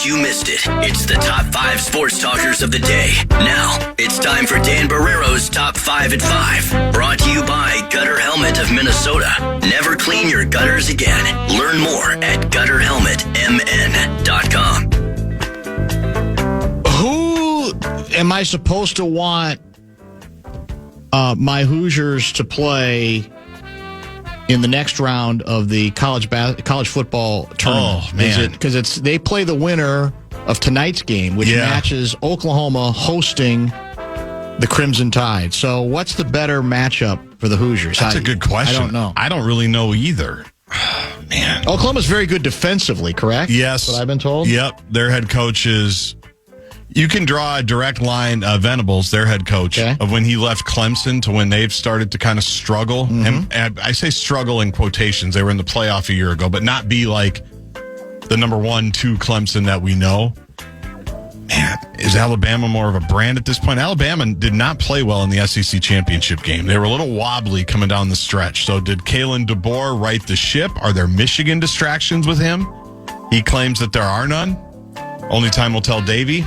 case you missed it, it's the top 5 sports talkers of the day. Now, it's time for Dan Barrero's Top 5 at 5. Brought to you by Gutter Helmet of Minnesota. Never clean your gutters again. Learn more at gutterhelmetmn.com. Who am I supposed to want my Hoosiers to play in the next round of the college football tournament? Oh, man. Because they play the winner of tonight's game, which matches Oklahoma hosting the Crimson Tide. So what's the better matchup for the Hoosiers? That's a good question. I don't know. I don't really know either. Man. Oklahoma's very good defensively, correct? Yes. That's what I've been told? Yep. Their head coach is... You can draw a direct line, Venables, their head coach, of when he left Clemson to when they've started to kind of struggle. And I say struggle in quotations. They were in the playoff a year ago, but not be like the number 1-2 Clemson that we know. Man, is Alabama more of a brand at this point? Alabama did not play well in the SEC championship game. They were a little wobbly coming down the stretch. So did Kalen DeBoer right the ship? Are there Michigan distractions with him? He claims that there are none. Only time will tell Davey.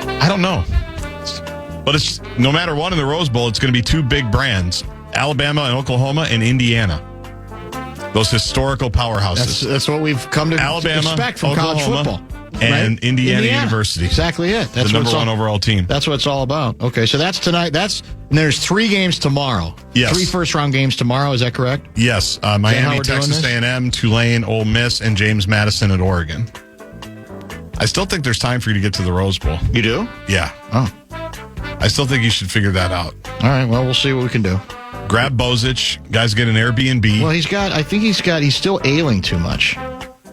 I don't know. But it's no matter what in the Rose Bowl, it's going to be 2 big brands, Alabama and Oklahoma and Indiana. Those historical powerhouses. That's what we've come to expect from Oklahoma, college football. And right? Indiana University. Exactly it. That's the number 1 overall team. That's what it's all about. Okay, so that's tonight. And there's 3 games tomorrow. Yes. 3 first-round games tomorrow. Is that correct? Yes. Miami, Texas A&M, Tulane, Ole Miss, and James Madison at Oregon. I still think there's time for you to get to the Rose Bowl. You do? Yeah. Oh. I still think you should figure that out. All right, well, we'll see what we can do. Grab Bozich. Guys get an Airbnb. Well, he's still ailing too much.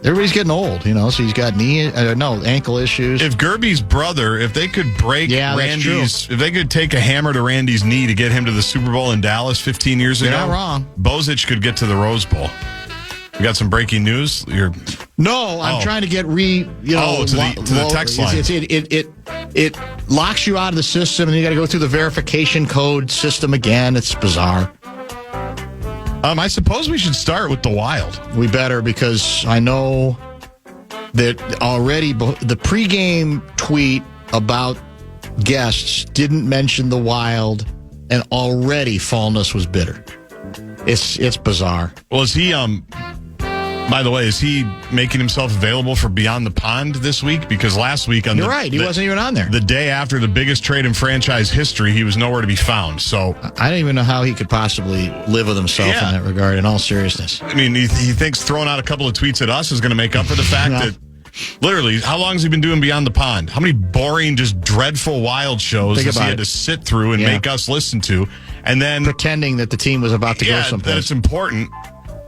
Everybody's getting old, so he's got ankle issues. If Gerby's brother, if they could break Randy's, if they could take a hammer to Randy's knee to get him to the Super Bowl in Dallas 15 years ago. You're not wrong. Bozich could get to the Rose Bowl. You got some breaking news? No, I'm trying to get to the text line. It locks you out of the system, and you got to go through the verification code system again. It's bizarre. I suppose we should start with the Wild. We better, because I know that already the pregame tweet about guests didn't mention the Wild, and already Fallness was bitter. It's bizarre. Well, is he by the way, is he making himself available for Beyond the Pond this week? Because last week You're right. He wasn't even on there. The day after the biggest trade in franchise history, he was nowhere to be found. So I don't even know how he could possibly live with himself in that regard, in all seriousness. I mean, he thinks throwing out a couple of tweets at us is going to make up for the fact that literally, how long has he been doing Beyond the Pond? How many boring, just dreadful Wild shows has he had to sit through and make us listen to? And then pretending that the team was about to go someplace. That it's important.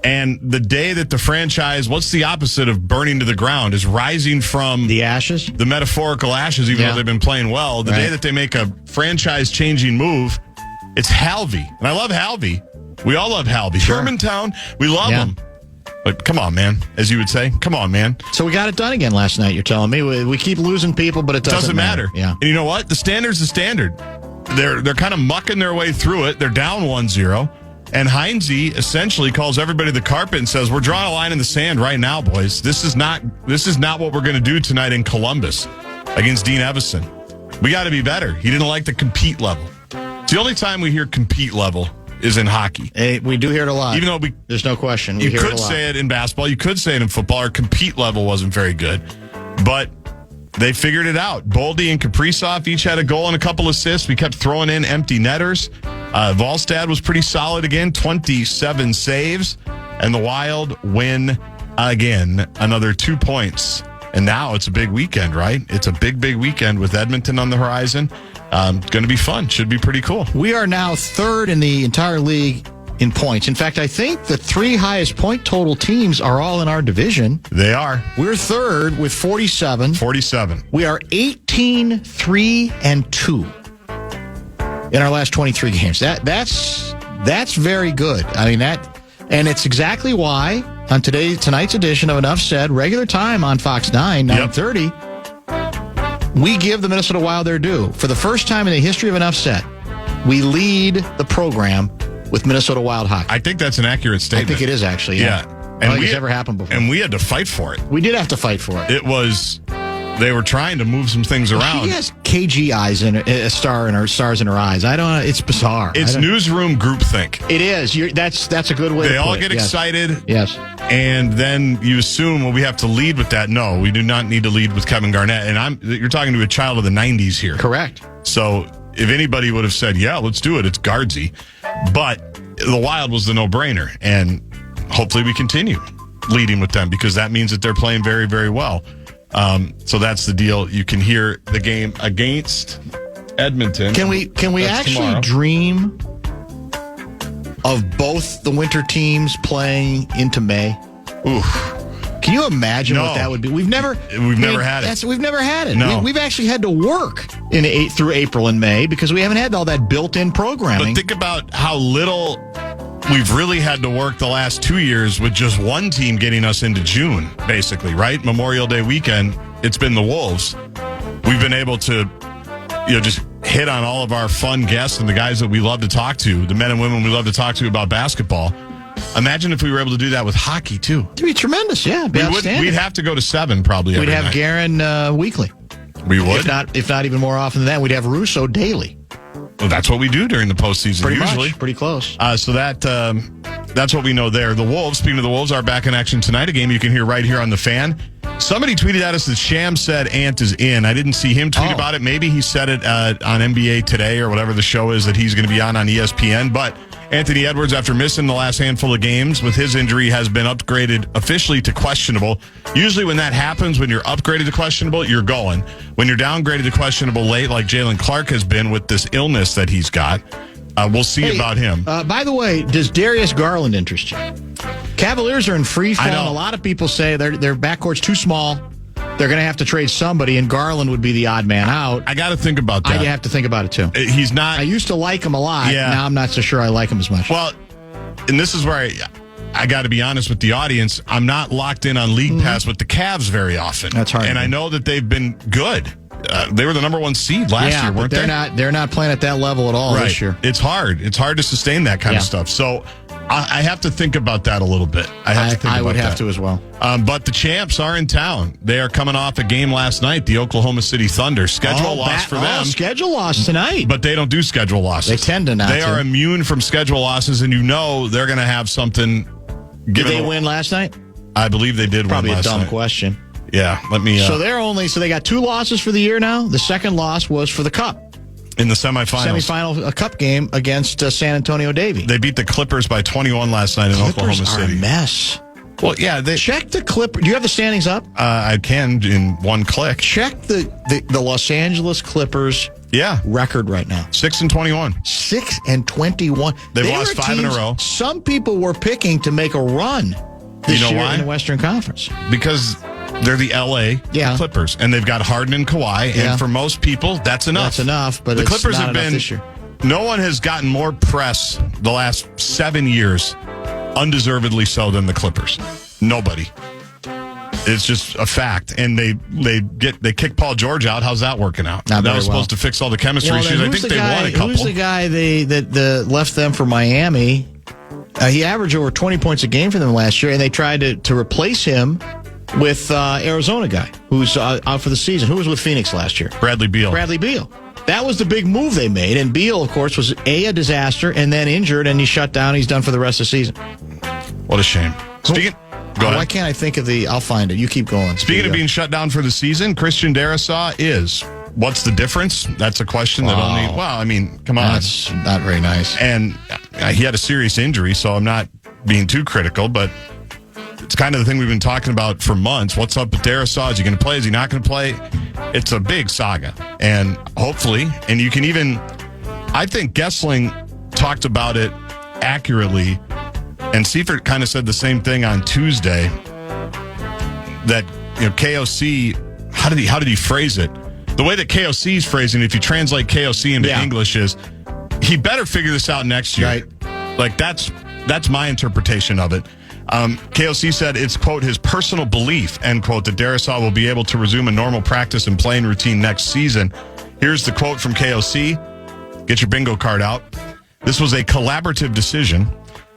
And the day that the franchise, what's the opposite of burning to the ground, is rising from the ashes, the metaphorical ashes, even though they've been playing well. The day that they make a franchise-changing move, it's Halvey. And I love Halvey. We all love Halvey. Sure. Shermantown, we love him. But come on, man, as you would say. Come on, man. So we got it done again last night, you're telling me. We keep losing people, but it doesn't matter. Yeah. And you know what? The standard's the standard. They're kind of mucking their way through it. They're down 1-0. And Heinze essentially calls everybody the carpet and says, we're drawing a line in the sand right now, boys. This is not what we're going to do tonight in Columbus against Dean Evison. We got to be better. He didn't like the compete level. It's the only time we hear compete level is in hockey. Hey, we do hear it a lot. Even though there's no question. You could say it in basketball. You could say it in football. Our compete level wasn't very good. But they figured it out. Boldy and Kaprizov each had a goal and a couple assists. We kept throwing in empty netters. Volstad was pretty solid again, 27 saves. And the Wild win again, another 2 points. And now it's a big weekend, right? It's a big, big weekend with Edmonton on the horizon. Going to be fun. Should be pretty cool. We are now 3rd in the entire league in points. In fact, I think the 3 highest point total teams are all in our division. They are. We're 3rd with 47. 47. We are 18, 3, and 2 in our last 23 games. That's very good. I mean, and it's exactly why on tonight's edition of Enough Said, regular time on Fox 9, 9:30, we give the Minnesota Wild their due. For the first time in the history of Enough Said, we lead the program with Minnesota Wild hockey. I think that's an accurate statement. I think it is, actually. Yeah. And it's never happened before. And we had to fight for it. We did have to fight for it. It was they were trying to move some things around. She has KG eyes and stars in her eyes. I don't. It's bizarre. It's newsroom groupthink. It is. That's a good way. They to put all it. get excited. Yes. And then you assume, well, we have to lead with that. No, we do not need to lead with Kevin Garnett. And you're talking to a child of the 90s here. Correct. So if anybody would have said, yeah, let's do it, it's Gaardsy. But the Wild was the no-brainer. And hopefully we continue leading with them because that means that they're playing very, very well. So that's the deal. You can hear the game against Edmonton. Can we actually tomorrow. dream of both the winter teams playing into May? Oof. Can you imagine what that would be? We've never had it. We've never had it. No. We've actually had to work through April and May because we haven't had all that built-in programming. But think about how little we've really had to work the last 2 years with just one team getting us into June, basically, right? Memorial Day weekend, it's been the Wolves. We've been able to, just hit on all of our fun guests and the guys that we love to talk to, the men and women we love to talk to about basketball. Imagine if we were able to do that with hockey, too. It'd be tremendous, yeah. It'd be outstanding. We'd have to go to 7 probably every We'd have night. Guerin weekly. We would? If not even more often than that, we'd have Russo daily. Well, that's what we do during the postseason, usually. Much. Pretty close. So that's what we know there. The Wolves, speaking of the Wolves, are back in action tonight. A game you can hear right here on the Fan. Somebody tweeted at us that Sham said Ant is in. I didn't see him tweet about it. Maybe he said it on NBA Today or whatever the show is that he's going to be on ESPN. But Anthony Edwards, after missing the last handful of games with his injury, has been upgraded officially to questionable. Usually when that happens, when you're upgraded to questionable, you're going. When you're downgraded to questionable late, like Jalen Clark has been with this illness that he's got, we'll see about him. By the way, does Darius Garland interest you? Cavaliers are in free fall. A lot of people say their backcourt's too small. They're going to have to trade somebody, and Garland would be the odd man out. I got to think about that. I have to think about it, too. He's not... I used to like him a lot. Yeah. Now I'm not so sure I like him as much. Well, and this is where I got to be honest with the audience. I'm not locked in on League Pass with the Cavs very often. That's hard. And I know that they've been good. They were the number 1 seed last year, weren't they? They're not playing at that level at all this year. It's hard. It's hard to sustain that kind of stuff. So I have to think about that a little bit. I would have to as well. But the champs are in town. They are coming off a game last night, the Oklahoma City Thunder. Schedule loss for them. Schedule loss tonight. But they don't do schedule losses. They tend to not. They are immune from schedule losses, and they're going to have something. Did they win last night? I believe they did win last night. Probably a dumb question. Yeah, let me... So they got 2 losses for the year now. The second loss was for the Cup. In the semifinals. Semifinal Cup game against San Antonio Davey. They beat the Clippers by 21 last night in Oklahoma City. Clippers are a mess. Well, yeah. Check the Clippers. Do you have the standings up? I can in one click. Check the Los Angeles Clippers record right now. 6-21. 6-21. They've lost 5 in a row. Some people were picking to make a run this year why? in the Western Conference. Because they're the L.A. Clippers, and they've got Harden and Kawhi, and for most people, that's enough. That's enough, but the Clippers not have been this year. No one has gotten more press the last 7 years, undeservedly so, than the Clippers. Nobody. It's just a fact, and they kick Paul George out. How's that working out? That was supposed to fix all the chemistry issues. I think they won a couple. Who's the guy that left them for Miami? He averaged over 20 points a game for them last year, and they tried to replace him with Arizona guy who's out for the season. Who was with Phoenix last year? Bradley Beal. That was the big move they made, and Beal, of course, was a disaster and then injured, and he's shut down. He's done for the rest of the season. What a shame. Speaking... Go ahead. Why can't I think of I'll find it. You keep going. Speaking of being shut down for the season, Christian Darrisaw is. What's the difference? That's a question that only... Well, I mean, come on. That's not very nice. And he had a serious injury, so I'm not being too critical, but it's kind of the thing we've been talking about for months. What's up with Darrisaw? Is he going to play? Is he not going to play? It's a big saga. And hopefully, and you can even... I think Gessling talked about it accurately, and Seifert kind of said the same thing on Tuesday, that KOC, how did he phrase it? The way that KOC is phrasing it, if you translate KOC into English, is he better figure this out next year. Right. Like that's my interpretation of it. KOC said it's, quote, his personal belief, end quote, that Darrisaw will be able to resume a normal practice and playing routine next season. Here's the quote from KOC. Get your bingo card out. This was a collaborative decision.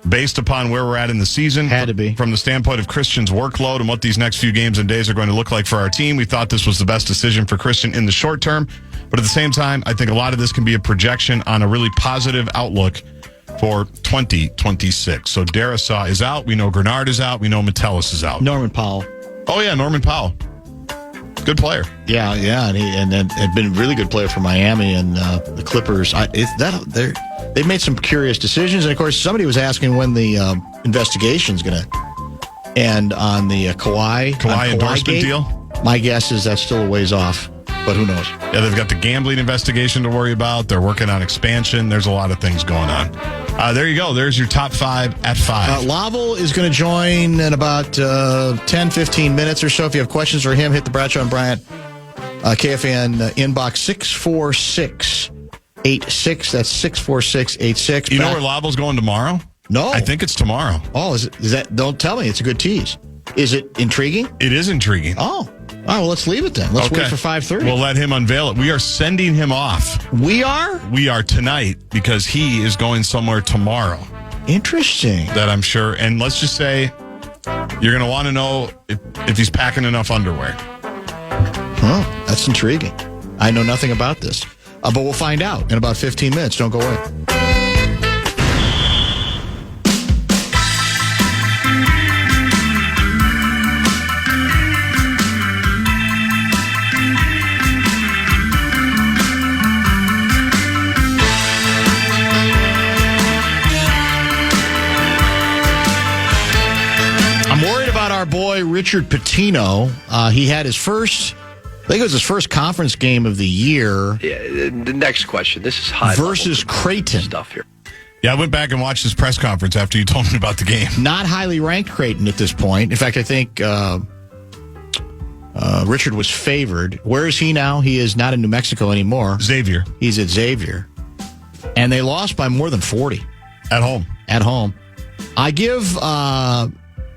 based upon where we're at in the season. Had to be. From the standpoint of Christian's workload and what these next few games and days are going to look like for our team, we thought this was the best decision for Christian in the short term. But at the same time, I think a lot of this can be a projection on a really positive outlook for 2026. So Darasaw is out. We know Grenard is out. We know Metellus is out. Norman Powell. Oh, yeah, Norman Powell. Good player. Yeah, and had been a really good player for Miami and the Clippers. They've made some curious decisions, and of course, somebody was asking when the investigation's going to end on the Kawhi endorsement gate. deal. My guess is that's still a ways off, but who knows? Yeah, they've got the gambling investigation to worry about. They're working on expansion. There's a lot of things going on. There you go. There's your top 5 at 5. Lavelle is going to join in about 10, 15 minutes or so. If you have questions for him, hit the Bradshaw and Bryant KFAN inbox 64686. That's 64686. You know where Lavelle's going tomorrow? No. I think it's tomorrow. Oh, is that? Don't tell me. It's a good tease. Is it intriguing? It is intriguing. Oh. All right, well, let's leave it then. Let's wait for 5:30. We'll let him unveil it. We are sending him off. We are? We are tonight because he is going somewhere tomorrow. Interesting. That I'm sure. And let's just say you're going to want to know if he's packing enough underwear. Huh, that's intriguing. I know nothing about this. But we'll find out in about 15 minutes. Don't go away. Our boy Richard Pitino, he had his first, I think it was his first conference game of the year. Yeah, the next question. This is high versus Creighton stuff here. Yeah, I went back and watched his press conference after you told me about the game. Not highly ranked Creighton at this point. In fact, I think Richard was favored. Where is he now? He is not in New Mexico anymore. Xavier. He's at Xavier. And they lost by more than 40. At home. At home. I give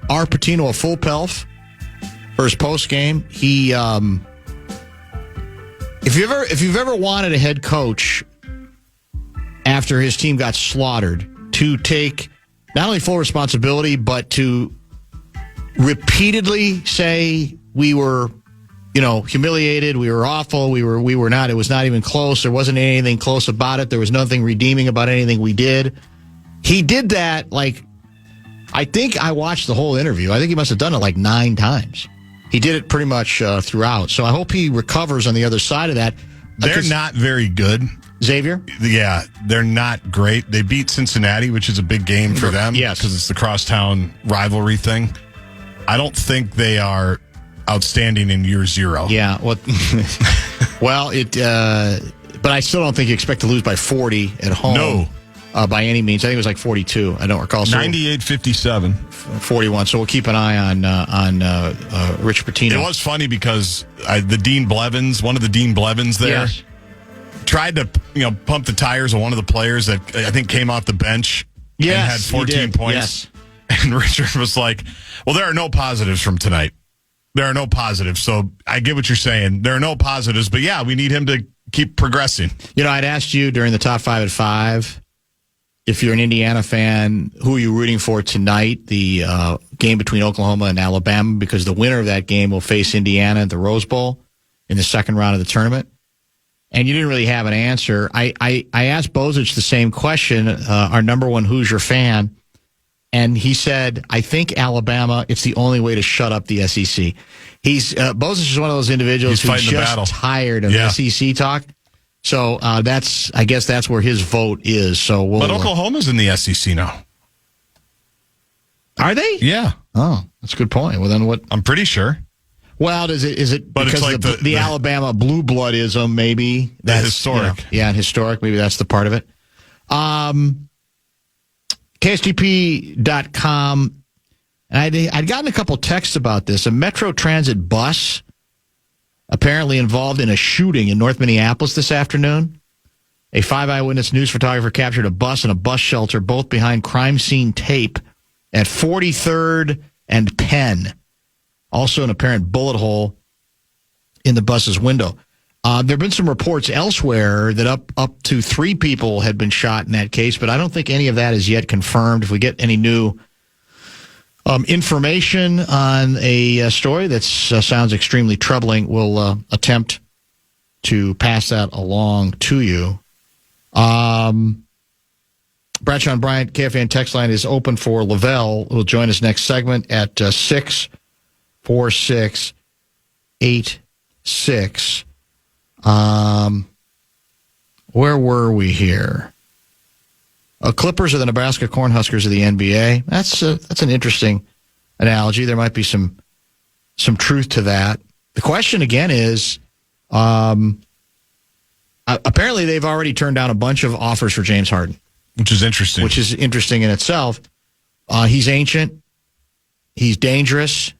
our Patino a full pelf for his post game. He, if you've ever wanted a head coach after his team got slaughtered to take not only full responsibility but to repeatedly say we were, humiliated, we were awful, we were not. It was not even close. There wasn't anything close about it. There was nothing redeeming about anything we did. He did that I think I watched the whole interview. I think he must have done it 9 times. He did it pretty much throughout. So I hope he recovers on the other side of that. They're not very good. Xavier? Yeah, they're not great. They beat Cincinnati, which is a big game for them. Yes. Because it's the crosstown rivalry thing. I don't think they are outstanding in year 0. Yeah. Well, but I still don't think you expect to lose by 40 at home. No. By any means. I think it was 42. I don't recall. 98-57. 41. So we'll keep an eye on Rich Pitino. It was funny because the Dean Blevins, one of the Dean Blevins there, yes, tried to pump the tires of one of the players that I think came off the bench and had 14 points. Yes. And Richard was like, well, there are no positives from tonight. There are no positives. So I get what you're saying. There are no positives, but yeah, we need him to keep progressing. I'd asked you during the top 5 at 5, if you're an Indiana fan, who are you rooting for tonight? The game between Oklahoma and Alabama, because the winner of that game will face Indiana at the Rose Bowl in the second round of the tournament. And you didn't really have an answer. I asked Bozich the same question, our number one Hoosier fan, and he said, I think Alabama, it's the only way to shut up the SEC. Bozich is one of those individuals who's just tired of SEC talk. So I guess that's where his vote is. So but Oklahoma's in the SEC now. Are they? Yeah. Oh, that's a good point. Well, then what? I'm pretty sure. Well, is it but because it's like the Alabama blue bloodism? Maybe that's historic. And historic. Maybe that's the part of it. KSGP.com. And I'd gotten a couple texts about this. A Metro Transit bus apparently involved in a shooting in North Minneapolis this afternoon. A 5 Eyewitness News photographer captured a bus and a bus shelter, both behind crime scene tape at 43rd and Penn. Also an apparent bullet hole in the bus's window. There have been some reports elsewhere that up to 3 people had been shot in that case, but I don't think any of that is yet confirmed. If we get any new information on a story that sounds extremely troubling, we'll attempt to pass that along to you. Bradshaw and Bryant, KFAN text line is open for Lavelle, who will join us next segment at 64686. Where were we here? Clippers are the Nebraska Cornhuskers of the NBA. That's an interesting analogy. There might be some truth to that. The question again is, apparently they've already turned down a bunch of offers for James Harden. Which is interesting. Which is interesting in itself. He's ancient. He's dangerous.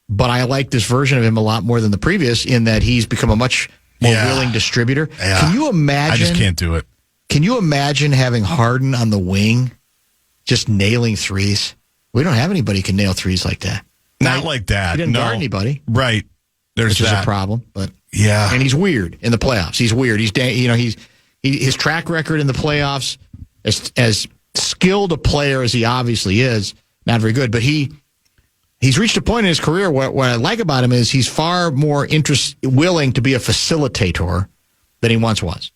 But I like this version of him a lot more than the previous in that he's become a much more willing distributor. Yeah. Can you imagine? I just can't do it. Can you imagine having Harden on the wing just nailing threes? We don't have anybody who can nail threes like that. Not like that. He didn't guard anybody. Right. Which is a problem. But yeah. And he's weird in the playoffs. He's weird. His track record in the playoffs, as skilled a player as he obviously is, not very good. But he's reached a point in his career where what I like about him is he's far more willing to be a facilitator than he once was.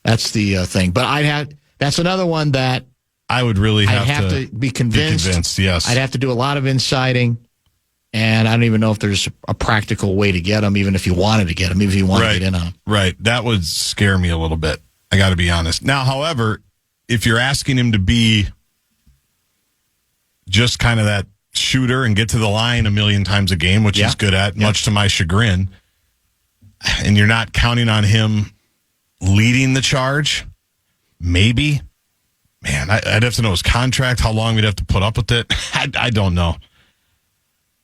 That's the thing. But that's another one that I would really have to be convinced. Yes. I'd have to do a lot of inciting, and I don't even know if there's a practical way to get him, even if you wanted to get him, even if you wanted to get in on him. Right. That would scare me a little bit. I got to be honest. Now, however, if you're asking him to be just kind of that shooter and get to the line a million times a game, which he's good at, much to my chagrin, and you're not counting on him leading the charge, maybe. Man, I'd have to know his contract, how long we'd have to put up with it. I don't know.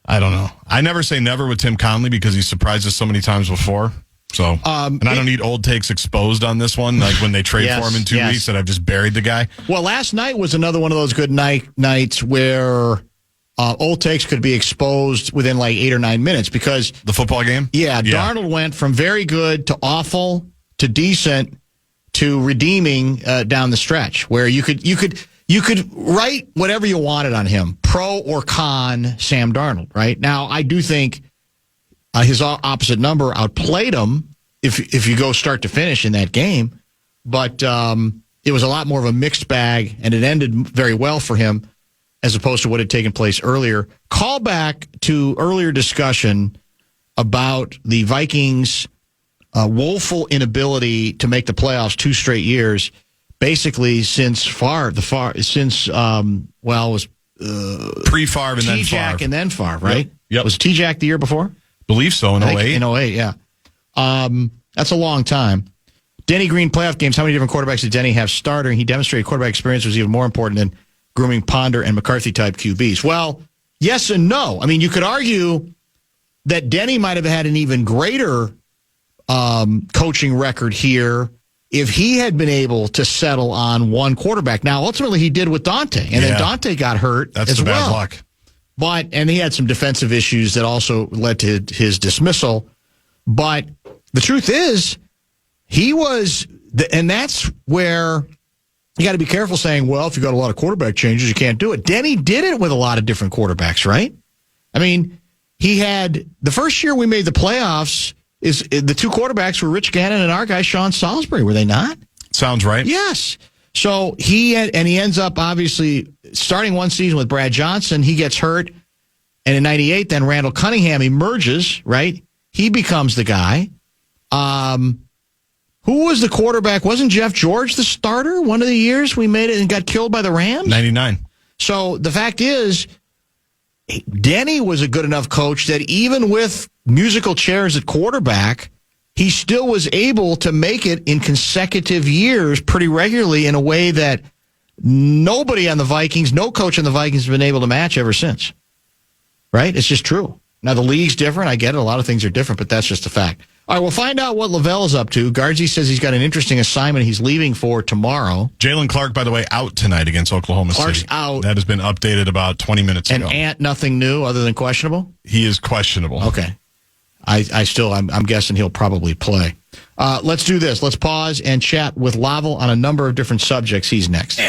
I never say never with Tim Conley because he surprised us so many times before. So, and I don't need old takes exposed on this one, like when they trade for him in 2 weeks that I've just buried the guy. Well, last night was another one of those good nights where old takes could be exposed within like 8 or 9 minutes because the football game. Yeah, Darnold went from very good to awful to decent to redeeming down the stretch, where you could write whatever you wanted on him, pro or con Sam Darnold. Right now, I do think his opposite number outplayed him if you go start to finish in that game, but it was a lot more of a mixed bag, and it ended very well for him as opposed to what had taken place earlier. Call back to earlier discussion about the Vikings' woeful inability to make the playoffs 2 straight years, basically since it was pre-Favre and then Favre. T-Jack and then Favre, right? Yep. Was T-Jack the year before? Believe so, in 08. In 08, yeah. That's a long time. Denny Green playoff games. How many different quarterbacks did Denny have starting? He demonstrated quarterback experience was even more important than grooming Ponder and McCarthy-type QBs. Well, yes and no. I mean, you could argue that Denny might have had an even greater coaching record here if he had been able to settle on one quarterback. Now, ultimately, he did with Dante, and then Dante got hurt That's as the well. Bad luck. And he had some defensive issues that also led to his dismissal. But the truth is, and that's where you got to be careful saying, well, if you got a lot of quarterback changes, you can't do it. Denny did it with a lot of different quarterbacks, right? I mean, he had the first year we made the playoffs. The 2 quarterbacks were Rich Gannon and our guy Sean Salisbury, were they not? Sounds right. Yes. So he ends up obviously starting one season with Brad Johnson. He gets hurt, and in '98, then Randall Cunningham emerges. Right, he becomes the guy. Who was the quarterback? Wasn't Jeff George the starter one of the years we made it and got killed by the Rams? 99. So the fact is, Denny was a good enough coach that even with musical chairs at quarterback, he still was able to make it in consecutive years pretty regularly in a way that nobody on the Vikings, no coach on the Vikings has been able to match ever since. Right? It's just true. Now, the league's different. I get it. A lot of things are different, but that's just a fact. All right, we'll find out what Lavelle is up to. Gaardsy says he's got an interesting assignment he's leaving for tomorrow. Jalen Clark, by the way, out tonight against Oklahoma Clark's City. Out. That has been updated about 20 minutes ago. And Ant, nothing new other than questionable? He is questionable. Okay. I'm guessing he'll probably play. Let's do this. Let's pause and chat with Lavelle on a number of different subjects. He's next.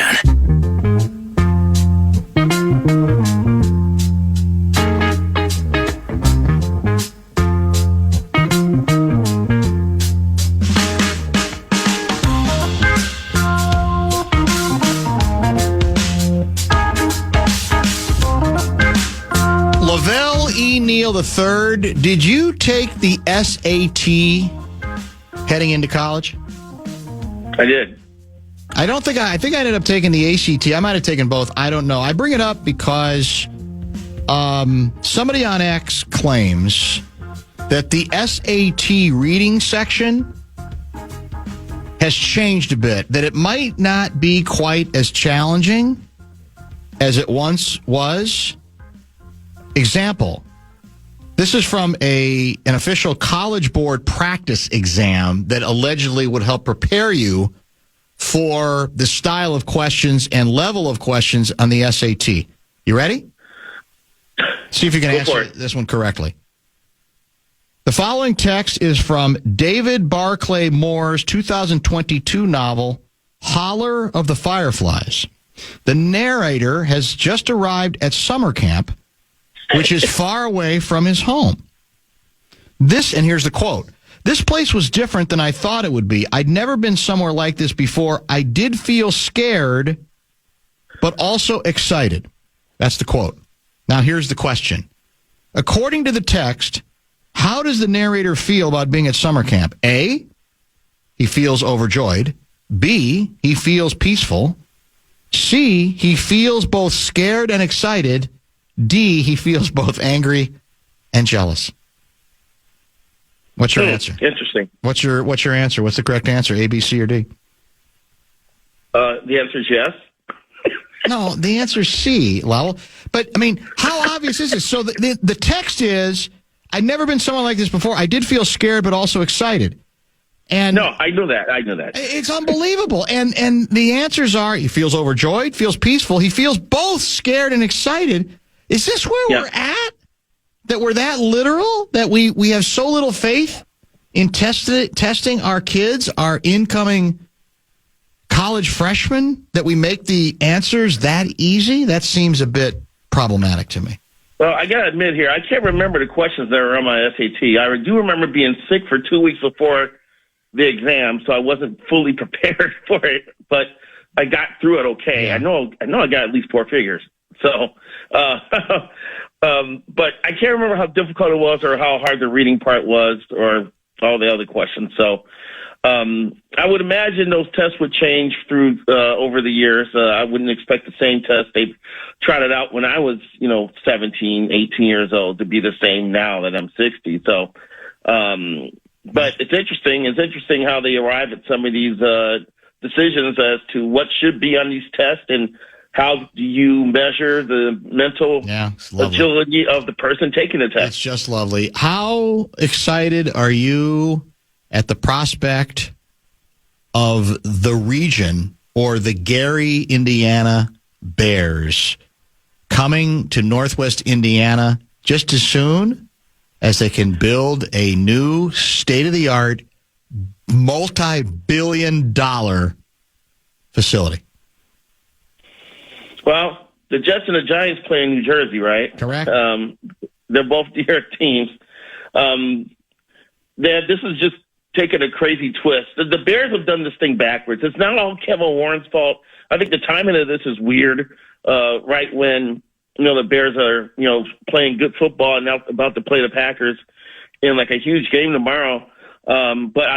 Lavelle Neal III, did you take the SAT heading into college? I did. I think I ended up taking the ACT. I might have taken both. I don't know. I bring it up because somebody on X claims that the SAT reading section has changed a bit, that it might not be quite as challenging as it once was. Example, this is from an official College Board practice exam that allegedly would help prepare you for the style of questions and level of questions on the SAT. You ready? See if you can answer this one correctly. The following text is from David Barclay Moore's 2022 novel, Holler of the Fireflies. The narrator has just arrived at summer camp, which is far away from his home. And here's the quote, "This place was different than I thought it would be. I'd never been somewhere like this before. I did feel scared, but also excited." That's the quote. Now here's the question. According to the text, how does the narrator feel about being at summer camp? A, he feels overjoyed. B, he feels peaceful. C, he feels both scared and excited. D, he feels both angry and jealous. What's your answer? Interesting. What's your answer? What's the correct answer? A, B, C, or D? The answer is yes. No, the answer is C, Lavelle. But, I mean, how obvious is this? So the text is, I'd never been somewhere like this before. I did feel scared, but also excited. And no, I know that. It's unbelievable. And the answers are, he feels overjoyed, feels peaceful. He feels both scared and excited. Is this where we're at? That we're that literal? That we have so little faith in testing our kids, our incoming college freshmen, that we make the answers that easy? That seems a bit problematic to me. Well, I got to admit here, I can't remember the questions that were on my SAT. I do remember being sick for 2 weeks before the exam, so I wasn't fully prepared for it, but I got through it okay. Yeah. I know I got at least four figures. So, but I can't remember how difficult it was or how hard the reading part was or all the other questions. So, I would imagine those tests would change through over the years. I wouldn't expect the same test they trotted out when I was, 17, 18 years old to be the same now that I'm 60. So, but it's interesting. It's interesting how they arrive at some of these decisions as to what should be on these tests and how do you measure the mental agility of the person taking the test. It's just lovely. How excited are you at the prospect of the region or the Gary, Indiana Bears coming to Northwest Indiana just as soon as they can build a new state-of-the-art, multi-billion-dollar facility? Well, the Jets and the Giants play in New Jersey, right? Correct. They're both their teams. This is just taking a crazy twist. The Bears have done this thing backwards. It's not all Kevin Warren's fault. I think the timing of this is weird. Right when the Bears are playing good football and now about to play the Packers in like a huge game tomorrow. But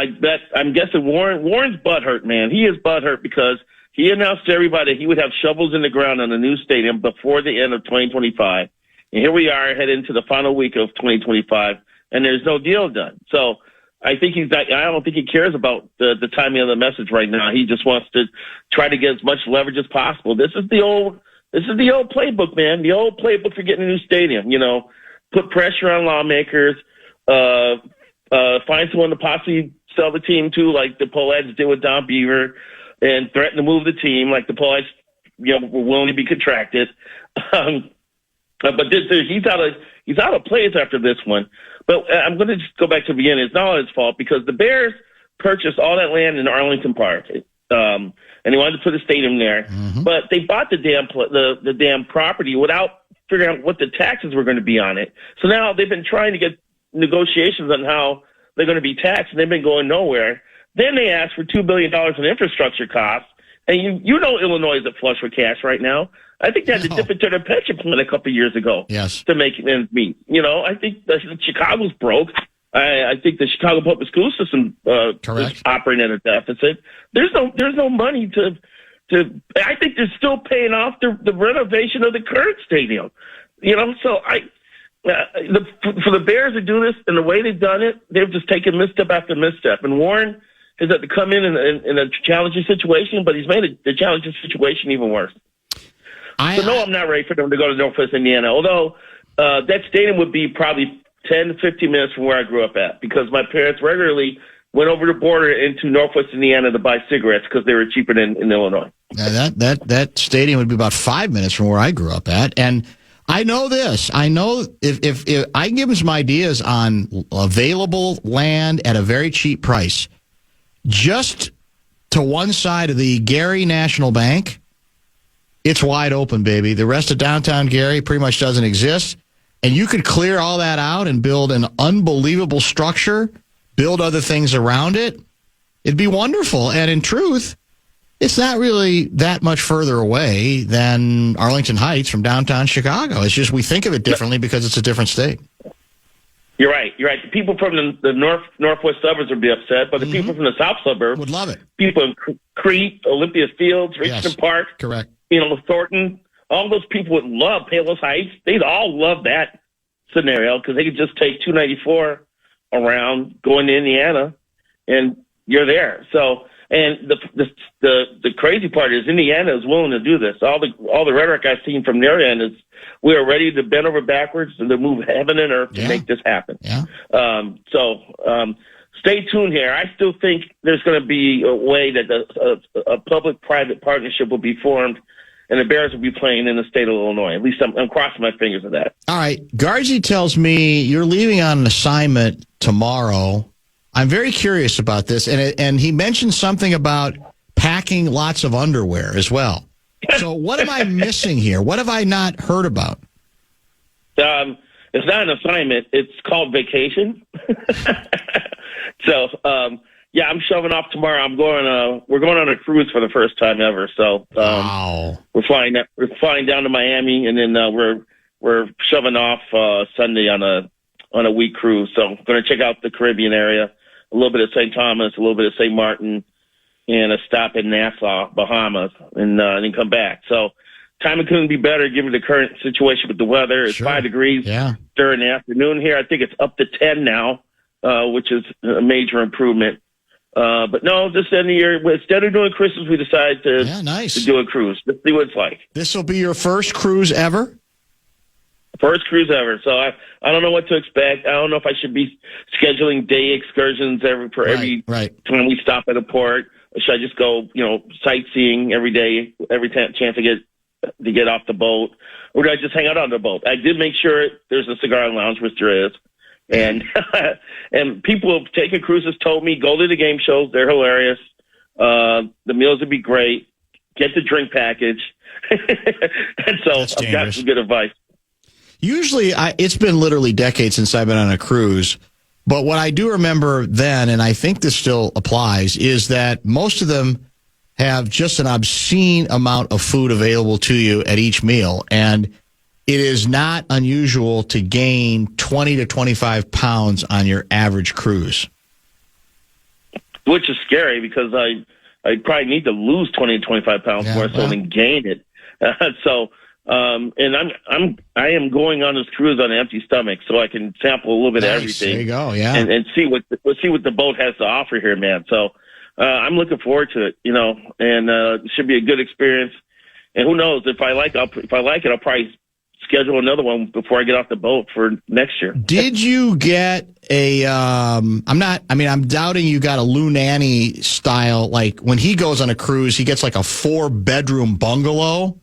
I'm guessing Warren's butthurt, man. He is butthurt because he announced to everybody that he would have shovels in the ground on the new stadium before the end of 2025. And here we are heading into the final week of 2025, and there's no deal done. So I think I don't think he cares about the timing of the message right now. He just wants to try to get as much leverage as possible. This is the old playbook, man. The old playbook for getting a new stadium. Put pressure on lawmakers, find someone to possibly sell the team to, like the Poets did with Don Beaver, and threaten to move the team, like the Poets, were willing to be contracted. But he's out of place after this one. But I'm going to just go back to the beginning. It's not his fault because the Bears purchased all that land in Arlington Park, and they wanted to put a stadium there. Mm-hmm. But they bought the damn property without figuring out what the taxes were going to be on it. So now they've been trying to get negotiations on how they're going to be taxed, and they've been going nowhere. Then they asked for $2 billion in infrastructure costs, and you know Illinois is at flush with cash right now. I think they had to dip into their pension plan a couple of years ago to make ends meet. You know, I think Chicago's broke. I think the Chicago public school system is operating at a deficit. There's no money to. I think they're still paying off the renovation of the current stadium. You know, so for the Bears to do this and the way they've done it, they've just taken misstep after misstep. And Warren has had to come in a challenging situation, but he's made the challenging situation even worse. I'm not ready for them to go to Northwest Indiana, although that stadium would be probably 10 to 15 minutes from where I grew up at, because my parents regularly went over the border into Northwest Indiana to buy cigarettes because they were cheaper than in Illinois. That stadium would be about 5 minutes from where I grew up at. And I know this. I know if I can give them some ideas on available land at a very cheap price, just to one side of the Gary National Bank, it's wide open, baby. The rest of downtown Gary pretty much doesn't exist. And you could clear all that out and build an unbelievable structure, build other things around it. It'd be wonderful. And in truth, it's not really that much further away than Arlington Heights from downtown Chicago. It's just we think of it differently because it's a different state. You're right. The people from the northwest suburbs would be upset, but the people from the south suburbs would love it. People in Crete, Olympia Fields, Richmond Park, correct. You know, Thornton, all those people would love Palos Heights. They'd all love that scenario because they could just take 294 around going to Indiana, and you're there. So, and the crazy part is Indiana is willing to do this. All the rhetoric I've seen from their end is we are ready to bend over backwards and to move heaven and earth to make this happen. Yeah. Stay tuned here. I still think there's going to be a way that a public-private partnership will be formed, and the Bears will be playing in the state of Illinois. At least I'm crossing my fingers for that. All right. Gaardsy tells me you're leaving on an assignment tomorrow. I'm very curious about this, and he mentioned something about packing lots of underwear as well. So what am I missing here? What have I not heard about? It's not an assignment. It's called vacation. So, I'm shoving off tomorrow. We're going on a cruise for the first time ever. So, wow. We're flying down to Miami, and then we're shoving off Sunday on a week cruise. So, I'm going to check out the Caribbean area, a little bit of St. Thomas, a little bit of St. Martin, and a stop in Nassau, Bahamas, and then come back. So, timing couldn't be better given the current situation with the weather. It's 5 degrees during the afternoon here. I think it's up to 10 now, which is a major improvement. But no, this end of the year, instead of doing Christmas, we decided to do a cruise. Let's see what it's like. This will be your first cruise ever? First cruise ever. So I don't know what to expect. I don't know if I should be scheduling day excursions every time we stop at a port. Or should I just go, sightseeing every day, every chance I get to get off the boat? Or do I just hang out on the boat? I did make sure there's a cigar lounge, which there is. And and people who have taken cruises told me, go to the game shows. They're hilarious. The meals would be great. Get the drink package. And so I've got some good advice. Usually, it's been literally decades since I've been on a cruise. But what I do remember then, and I think this still applies, is that most of them have just an obscene amount of food available to you at each meal. And it is not unusual to gain 20 to 25 pounds on your average cruise. Which is scary because I probably need to lose 20 to 25 pounds more so than gain it. And I am going on this cruise on an empty stomach so I can sample a little bit of everything. There you go, yeah. And see what the boat has to offer here, man. So I'm looking forward to it, and it should be a good experience. And who knows, if I like it, I'll probably schedule another one before I get off the boat for next year. Did you get I'm doubting you got a Lou Nanny style, like when he goes on a cruise, he gets like a 4-bedroom bungalow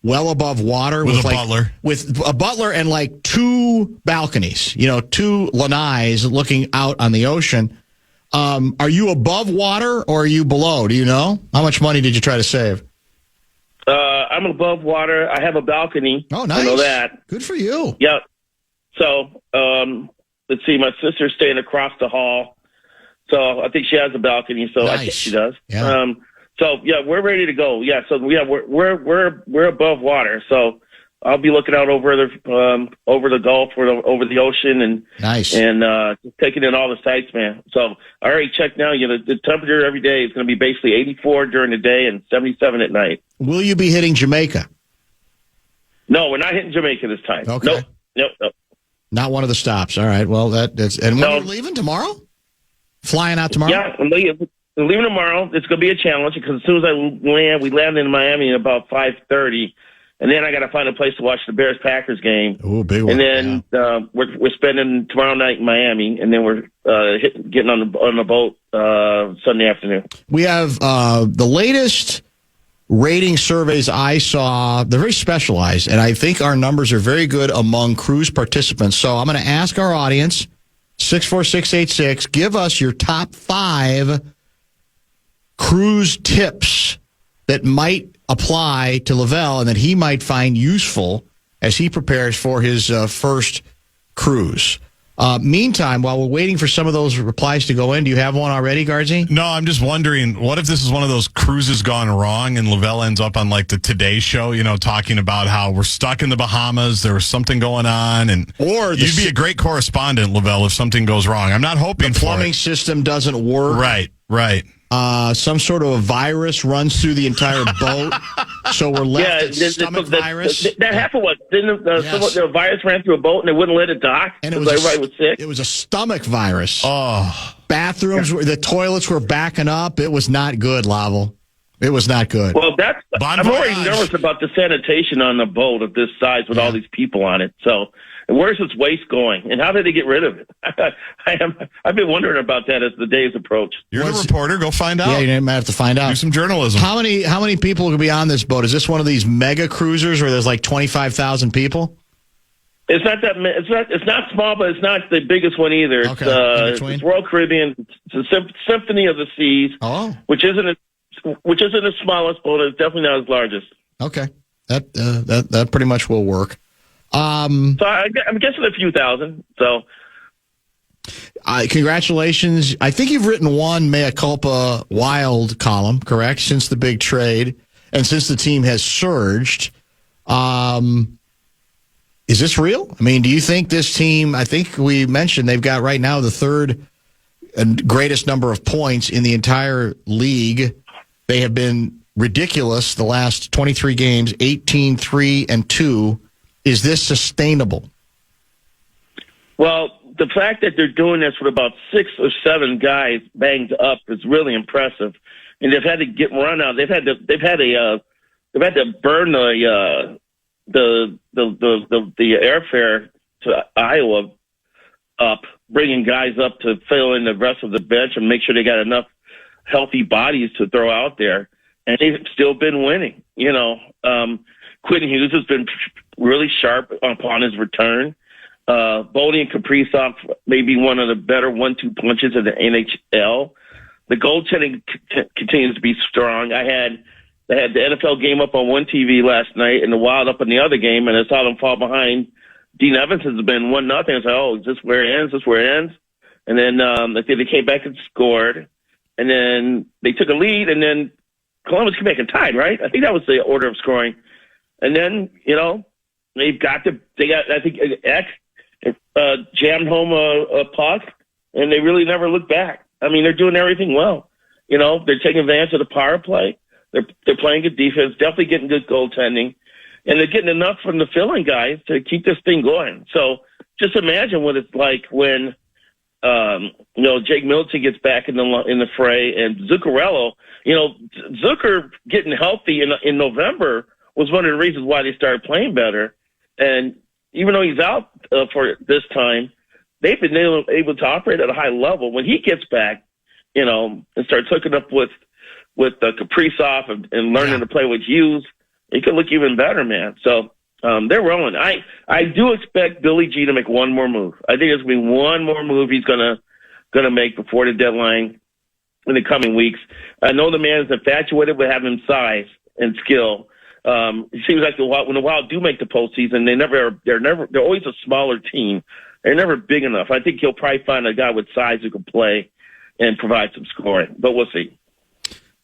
well above water with a butler and like 2 balconies, 2 lanais looking out on the ocean. Are you above water or are you below? Do you know? How much money did you try to save? I'm above water. I have a balcony. Oh, nice. I know that. Good for you. Yep. So, let's see. My sister's staying across the hall. So I think she has a balcony. So Nice. I think she does. Yeah. So yeah, we're ready to go. Yeah. So yeah, we're above water. So I'll be looking out over the Gulf or over the ocean and Nice. and just taking in all the sights, man. So I already checked now. You know, the temperature every day is going to be basically 84 during the day and 77 at night. Will you be hitting Jamaica? No, we're not hitting Jamaica this time. Okay. Nope. Not one of the stops. All right. Well, that's and when No. you're leaving tomorrow? Flying out tomorrow? Yeah, I'm leaving tomorrow. It's going to be a challenge because as soon as I land, we land in Miami at about 5:30, and then I got to find a place to watch the Bears-Packers game. Ooh, big one. And then we're spending tomorrow night in Miami, and then we're getting on the boat Sunday afternoon. We have the latest rating surveys I saw. They're very specialized, and I think our numbers are very good among cruise participants. So I'm going to ask our audience, 64686, give us your top 5 cruise tips that might apply to Lavelle and that he might find useful as he prepares for his first cruise. Meantime, while we're waiting for some of those replies to go in, do you have one already, Gaardsy? No, I'm just wondering, what if this is one of those cruises gone wrong and Lavelle ends up on like the Today Show, you know, talking about how we're stuck in the Bahamas, there was something going on, and you'd be a great correspondent, Lavelle, if something goes wrong. I'm not hoping the plumbing system doesn't work. Right. Some sort of a virus runs through the entire boat, so we're left with stomach virus. That happened. What didn't the virus ran through a boat and they wouldn't let it dock? And everybody was sick. It was a stomach virus. Oh, bathrooms, the toilets were backing up. It was not good, Lavelle. It was not good. Well, I'm already nervous about the sanitation on the boat of this size with all these people on it. So, where's this waste going, and how did they get rid of it? I've been wondering about that as the days approach. You're the reporter. Go find out. Yeah, you might have to find out. Do some journalism. How many people could be on this boat? Is this one of these mega cruisers where there's like 25,000 people? It's not that. It's not small, but it's not the biggest one either. Okay. It's Royal Caribbean. It's a Symphony of the Seas. Oh. Which isn't the smallest boat. It's definitely not as largest. Okay. That pretty much will work. So I'm guessing a few thousand. So, congratulations! I think you've written one mea culpa wild column, correct? Since the big trade and since the team has surged, is this real? I mean, do you think this team? I think we mentioned they've got right now the third and greatest number of points in the entire league. They have been ridiculous the last 23 games, 18-3-2. Is this sustainable? Well, the fact that they're doing this with about 6 or 7 guys banged up is really impressive, and they've had to get run out. They've had to burn the airfare to Iowa up, bringing guys up to fill in the rest of the bench and make sure they got enough healthy bodies to throw out there, and they've still been winning. You know, Quentin Hughes has been really sharp upon his return. Bodie and Kaprizov may be one of the better 1-2 punches in the NHL. The goaltending continues to be strong. I had the NFL game up on one TV last night and the Wild up on the other game, and I saw them fall behind. Dean Evans has been 1-0. I said, oh, is this where it ends? Is this where it ends? And then I think they came back and scored, and then they took a lead, and then Columbus came back and tied, right? I think that was the order of scoring. And then, you know, they got, I think, X jammed home a puck, and they really never looked back. I mean, they're doing everything well. You know, they're taking advantage of the power play. They're playing good defense, definitely getting good goaltending, and they're getting enough from the filling guys to keep this thing going. So just imagine what it's like when, you know, Jake Middleton gets back in the fray, and Zuccarello. You know, Zucker getting healthy in November was one of the reasons why they started playing better. And even though he's out for this time, they've been able to operate at a high level. When he gets back, you know, and starts hooking up with Kaprizov and learning to play with Hughes, he could look even better, man. So they're rolling. I do expect Billy G to make one more move. I think there's going to be one more move he's going to going to make before the deadline in the coming weeks. I know the man is infatuated with having size and skill. It seems like when the Wild do make the postseason, they're always a smaller team. They're never big enough. I think he'll probably find a guy with size who can play and provide some scoring, but we'll see.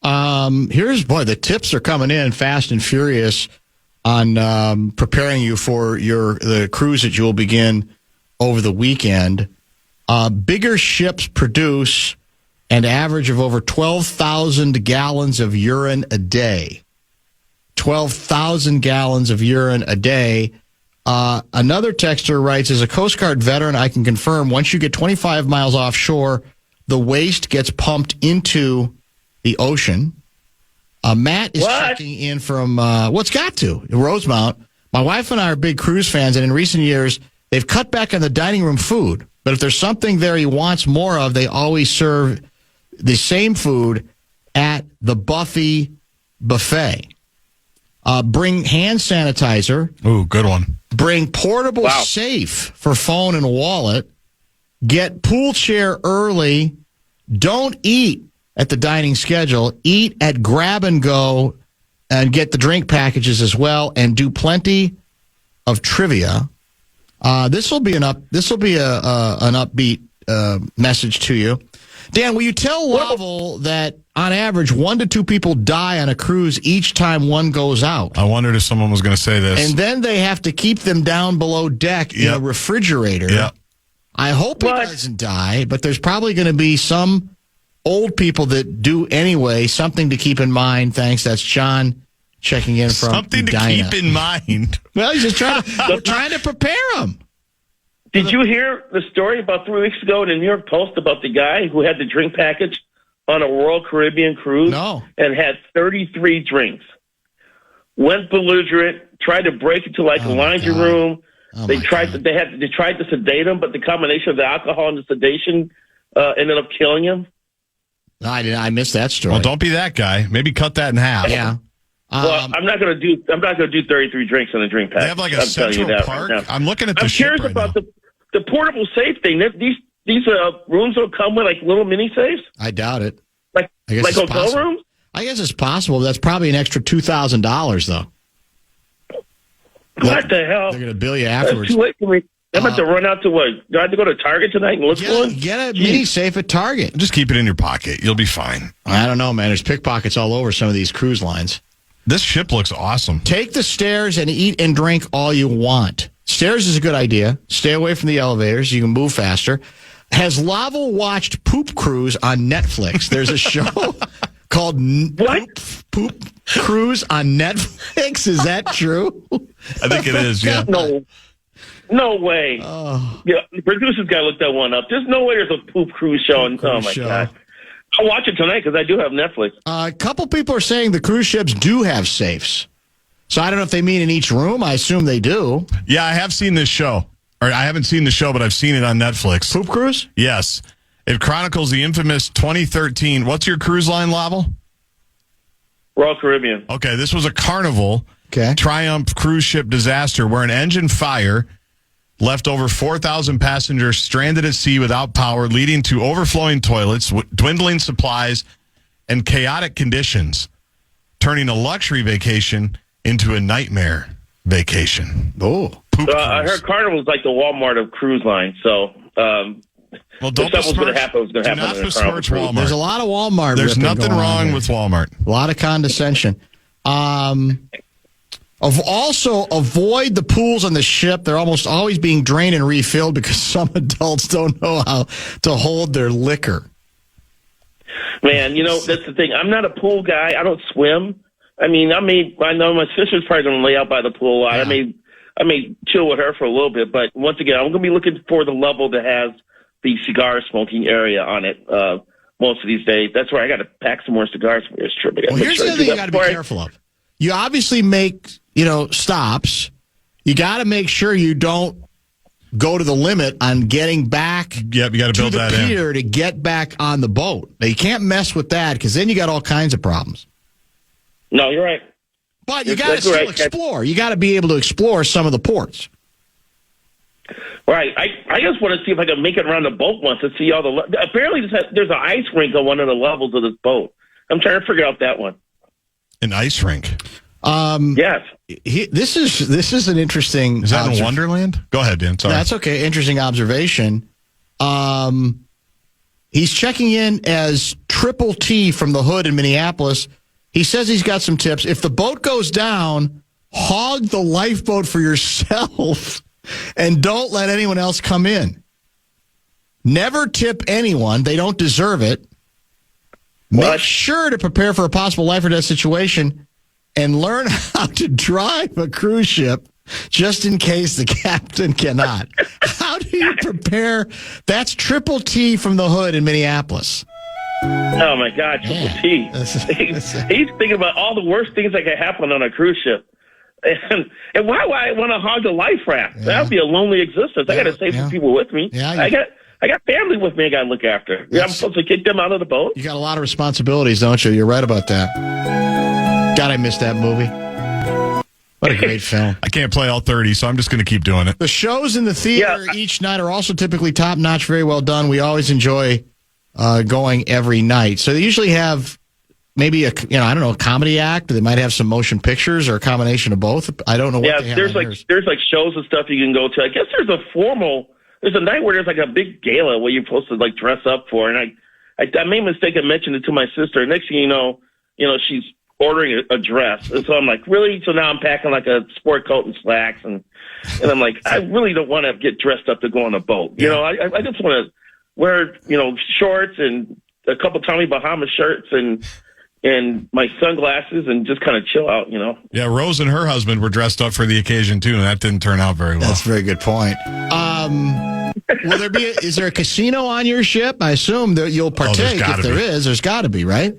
The tips are coming in fast and furious on preparing you for the cruise that you will begin over the weekend. Bigger ships produce an average of over 12,000 gallons of urine a day. 12,000 gallons of urine a day. Another texter writes, as a Coast Guard veteran, I can confirm once you get 25 miles offshore, the waste gets pumped into the ocean. Matt is checking in from Rosemount. My wife and I are big cruise fans, and in recent years, they've cut back on the dining room food. But if there's something there he wants more of, they always serve the same food at the Buffy buffet. Bring hand sanitizer. Ooh, good one. Bring portable safe for phone and wallet. Get pool chair early. Don't eat at the dining schedule. Eat at Grab and Go and get the drink packages as well, and do plenty of trivia. This will be an upbeat message to you. Dan, will you tell Lavelle that on average 1 to 2 people die on a cruise each time one goes out? I wondered if someone was going to say this. And then they have to keep them down below deck in a refrigerator. Yep. I hope he doesn't die, but there's probably going to be some old people that do anyway. Something to keep in mind. Thanks. That's John checking in from something Edina. to keep in mind. Well, he's just trying to prepare him. Did you hear the story about 3 weeks ago in the New York Post about the guy who had the drink package on a Royal Caribbean cruise? No. And had 33 drinks. Went belligerent, tried to break into a laundry room. They tried to sedate him, but the combination of the alcohol and the sedation ended up killing him. I missed that story. Well, don't be that guy. Maybe cut that in half. Yeah. Well, I'm not going to do 33 drinks in a drink pack. They have like a Central Park. Right, I'm looking at the ship curious right about now. the portable safe thing. These rooms don't come with like little mini safes. I doubt it. Like hotel rooms. I guess it's possible. That's probably an extra $2,000 though. What the hell? They're going to bill you afterwards. That's too late for me. I'm about to run out to what? Do I have to go to Target tonight and look for one? Get a mini safe at Target. Just keep it in your pocket. You'll be fine. I don't know, man. There's pickpockets all over some of these cruise lines. This ship looks awesome. Take the stairs and eat and drink all you want. Stairs is a good idea. Stay away from the elevators. You can move faster. Has Lavelle watched Poop Cruise on Netflix? There's a show called Poop Cruise on Netflix. Is that true? I think it is, yeah. No way. Yeah, the producer's got to look that one up. There's no way there's a Poop Cruise show. God. I'll watch it tonight because I do have Netflix. A couple people are saying the cruise ships do have safes. So I don't know if they mean in each room. I assume they do. Yeah, I have seen this show. Or I haven't seen the show, but I've seen it on Netflix. Poop Cruise? Yes. It chronicles the infamous 2013. What's your cruise line, Lavelle? Royal Caribbean. Okay, this was a Carnival Triumph cruise ship disaster where an engine fire left over 4,000 passengers stranded at sea without power, leading to overflowing toilets, dwindling supplies, and chaotic conditions, turning a luxury vacation into a nightmare vacation. Oh. I heard Carnival's like the Walmart of cruise lines, so well, don't if something was going to happen, it was going to happen. Not besmirch Walmart. There's a lot of Walmart. There's nothing wrong with Walmart. A lot of condescension. Also, avoid the pools on the ship. They're almost always being drained and refilled because some adults don't know how to hold their liquor. Man, that's the thing. I'm not a pool guy. I don't swim. I mean, I know my sister's probably going to lay out by the pool a lot. Yeah. I may chill with her for a little bit, but once again, I'm going to be looking for the level that has the cigar smoking area on it most of these days. That's where I got to pack some more cigars for this trip. Well, here's the other thing you got to be careful of. You obviously make, stops. You got to make sure you don't go to the limit on getting back you got to build the that pier to get back on the boat. Now, you can't mess with that because then you got all kinds of problems. No, you're right. But you got to still explore. You got to be able to explore some of the ports. Right. I just want to see if I can make it around the boat once and see all the. Apparently, there's an ice rink on one of the levels of this boat. I'm trying to figure out that one. An ice rink. Yes. This is an interesting. Is that in Wonderland? Go ahead, Dan. Sorry. That's okay. Interesting observation. He's checking in as Triple T from the Hood in Minneapolis. He says he's got some tips. If the boat goes down, hog the lifeboat for yourself and don't let anyone else come in. Never tip anyone. They don't deserve it. Make sure to prepare for a possible life or death situation and learn how to drive a cruise ship just in case the captain cannot. How do you prepare? That's Triple T from the Hood in Minneapolis. Oh, my God, Triple T. He's thinking about all the worst things that could happen on a cruise ship. And why would I want to hog the life raft? That would be a lonely existence. I got to save some people with me. Yeah, I got family with me I got to look after. I'm supposed to kick them out of the boat? You got a lot of responsibilities, don't you? You're right about that. God, I missed that movie. What a great film. I can't play all 30, so I'm just going to keep doing it. The shows in the theater each night are also typically top-notch, very well done. We always enjoy going every night. So they usually have maybe a comedy act. They might have some motion pictures or a combination of both. I don't know what they have. There's like shows and stuff you can go to. I guess there's a night where there's like a big gala where you're supposed to like dress up for. And I made a mistake and mentioned it to my sister. Next thing you know, she's ordering a dress. And so I'm like, really? So now I'm packing like a sport coat and slacks. And I'm like, I really don't want to get dressed up to go on a boat. You know, I just want to wear, shorts and a couple Tommy Bahama shirts and my sunglasses and just kind of chill out, Yeah, Rose and her husband were dressed up for the occasion, too, and that didn't turn out very well. That's a very good point. Is there a casino on your ship? I assume that you'll partake. If there is, there's got to be, right?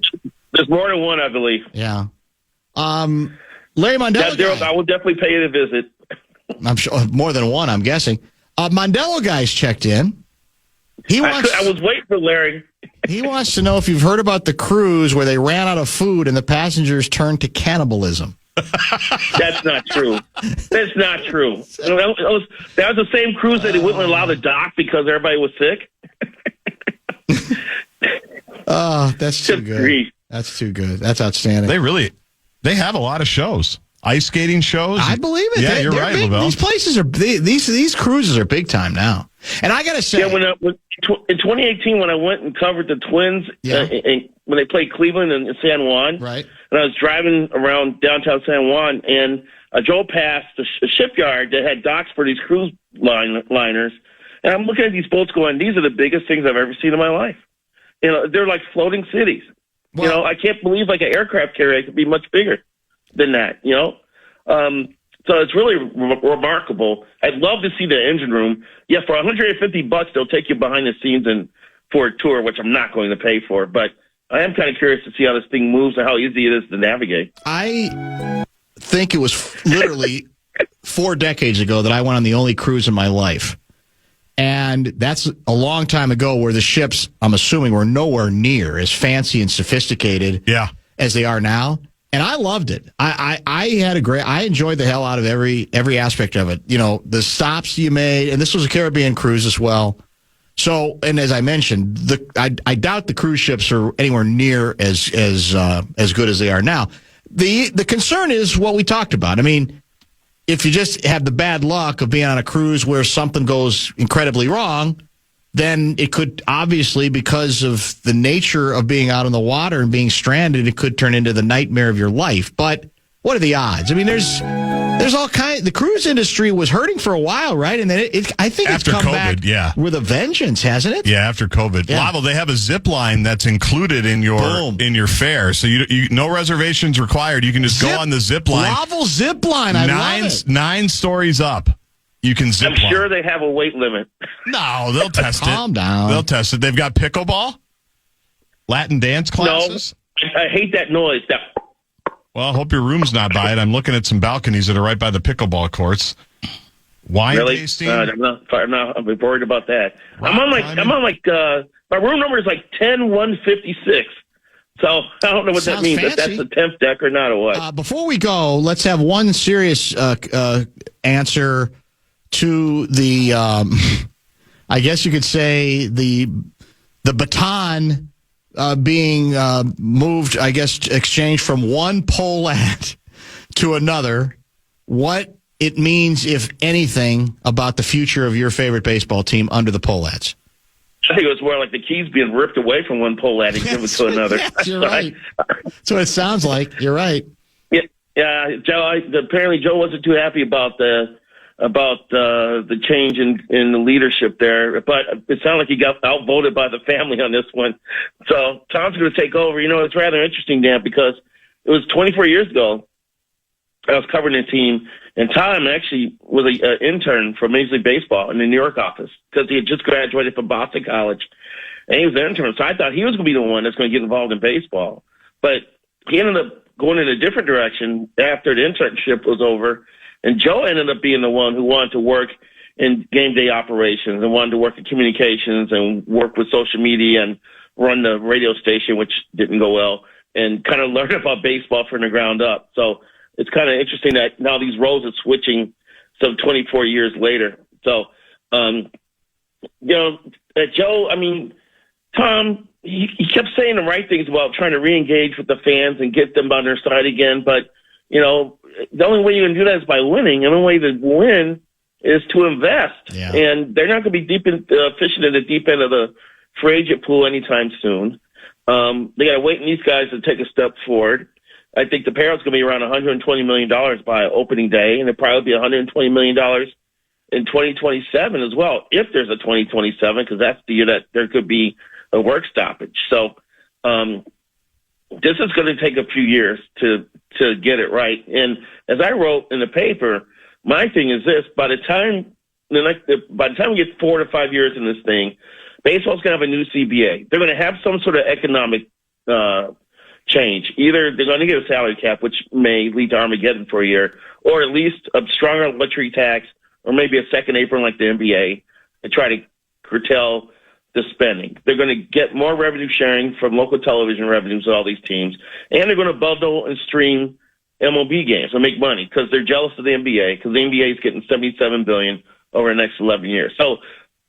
There's more than one, I believe. Yeah. Larry Mondello. I will definitely pay you a visit. I'm sure more than one, I'm guessing. Mondello guy's checked in. I was waiting for Larry. He wants to know if you've heard about the cruise where they ran out of food and the passengers turned to cannibalism. That's not true. That's not true. That was the same cruise that they wouldn't allow to dock because everybody was sick. Oh, that's too good. Grief. That's too good. That's outstanding. They have a lot of shows. Ice skating shows. I believe it. Yeah, you're right, big. Lavelle. These places are these cruises are big time now. And I got to say, in 2018 when I went and covered the Twins when they played Cleveland and San Juan, right? And I was driving around downtown San Juan, and I drove past the shipyard that had docks for these cruise liners, and I'm looking at these boats going, "These are the biggest things I've ever seen in my life." They're like floating cities. Well, I can't believe like an aircraft carrier could be much bigger than that. So it's really remarkable. I'd love to see the engine room. Yeah, for $150, they'll take you behind the scenes and for a tour, which I'm not going to pay for. But I am kind of curious to see how this thing moves and how easy it is to navigate. I think it was literally 4 decades ago that I went on the only cruise in my life. And that's a long time ago where the ships, I'm assuming, were nowhere near as fancy and sophisticated as they are now. And I loved it. I enjoyed the hell out of every aspect of it. The stops you made, and this was a Caribbean cruise as well. So, and as I mentioned, I doubt the cruise ships are anywhere near as good as they are now. The concern is what we talked about. I mean, if you just have the bad luck of being on a cruise where something goes incredibly wrong, then it could obviously, because of the nature of being out on the water and being stranded, it could turn into the nightmare of your life. But what are the odds? I mean, there's all kinds. The cruise industry was hurting for a while, right? And then I think after it's come COVID, back with a vengeance, hasn't it? Yeah, after COVID. Yeah. Lavelle, they have a zip line that's included in your fare, so you no reservations required. You can just go on the zip line. Lavelle zip line. I love it. 9 stories up. You can zip line. I'm sure they have a weight limit. No, they'll test it. Calm down. They'll test it. They've got pickleball, Latin dance classes. No, I hate that noise. Well, I hope your room's not by it. I'm looking at some balconies that are right by the pickleball courts. Wine tasting. I'm worried about that. I'm on my room number is like 10156. So I don't know what that means. If that's the 10th deck or not or what. Before we go, let's have one serious answer to the, I guess you could say, the baton being moved, I guess, exchanged from one poll ad to another, what it means, if anything, about the future of your favorite baseball team under the poll ads. I think it was more like the keys being ripped away from one poll ad and given to another. Yes, you're right. That's what it sounds like. You're right. Yeah, Joe. Apparently, Joe wasn't too happy about the change in the leadership there, but it sounded like he got outvoted by the family on this one. So Tom's going to take over. You know, it's rather interesting, Dan, because it was 24 years ago. I was covering the team, and Tom actually was an intern for Major League Baseball in the New York office because he had just graduated from Boston College, and he was an intern. So I thought he was going to be the one that's going to get involved in baseball, but he ended up going in a different direction after the internship was over, and Joe ended up being the one who wanted to work in game day operations and wanted to work in communications and work with social media and run the radio station, which didn't go well, and kind of learn about baseball from the ground up. So it's kind of interesting that now these roles are switching some 24 years later. So, Joe, I mean, Tom, he kept saying the right things about trying to re-engage with the fans and get them on their side again. But, you know, the only way you can do that is by winning. The only way to win is to invest. Yeah. And they're not going to be fishing in the deep end of the free agent pool anytime soon. They got to wait on these guys to take a step forward. I think the payout's going to be around $120 million by opening day, and it'll probably be $120 million in 2027 as well, if there's a 2027, because that's the year that there could be a work stoppage. So this is going to take a few years to get it right. And as I wrote in the paper, my thing is this: by the time we get 4 to 5 years in this thing, baseball's going to have a new CBA. They're going to have some sort of economic change. Either they're going to get a salary cap, which may lead to Armageddon for a year, or at least a stronger luxury tax, or maybe a second apron like the NBA, and try to curtail the spending. They're going to get more revenue sharing from local television revenues of all these teams, and they're going to bundle and stream MLB games and make money because they're jealous of the NBA, because the NBA is getting $77 billion over the next 11 years. So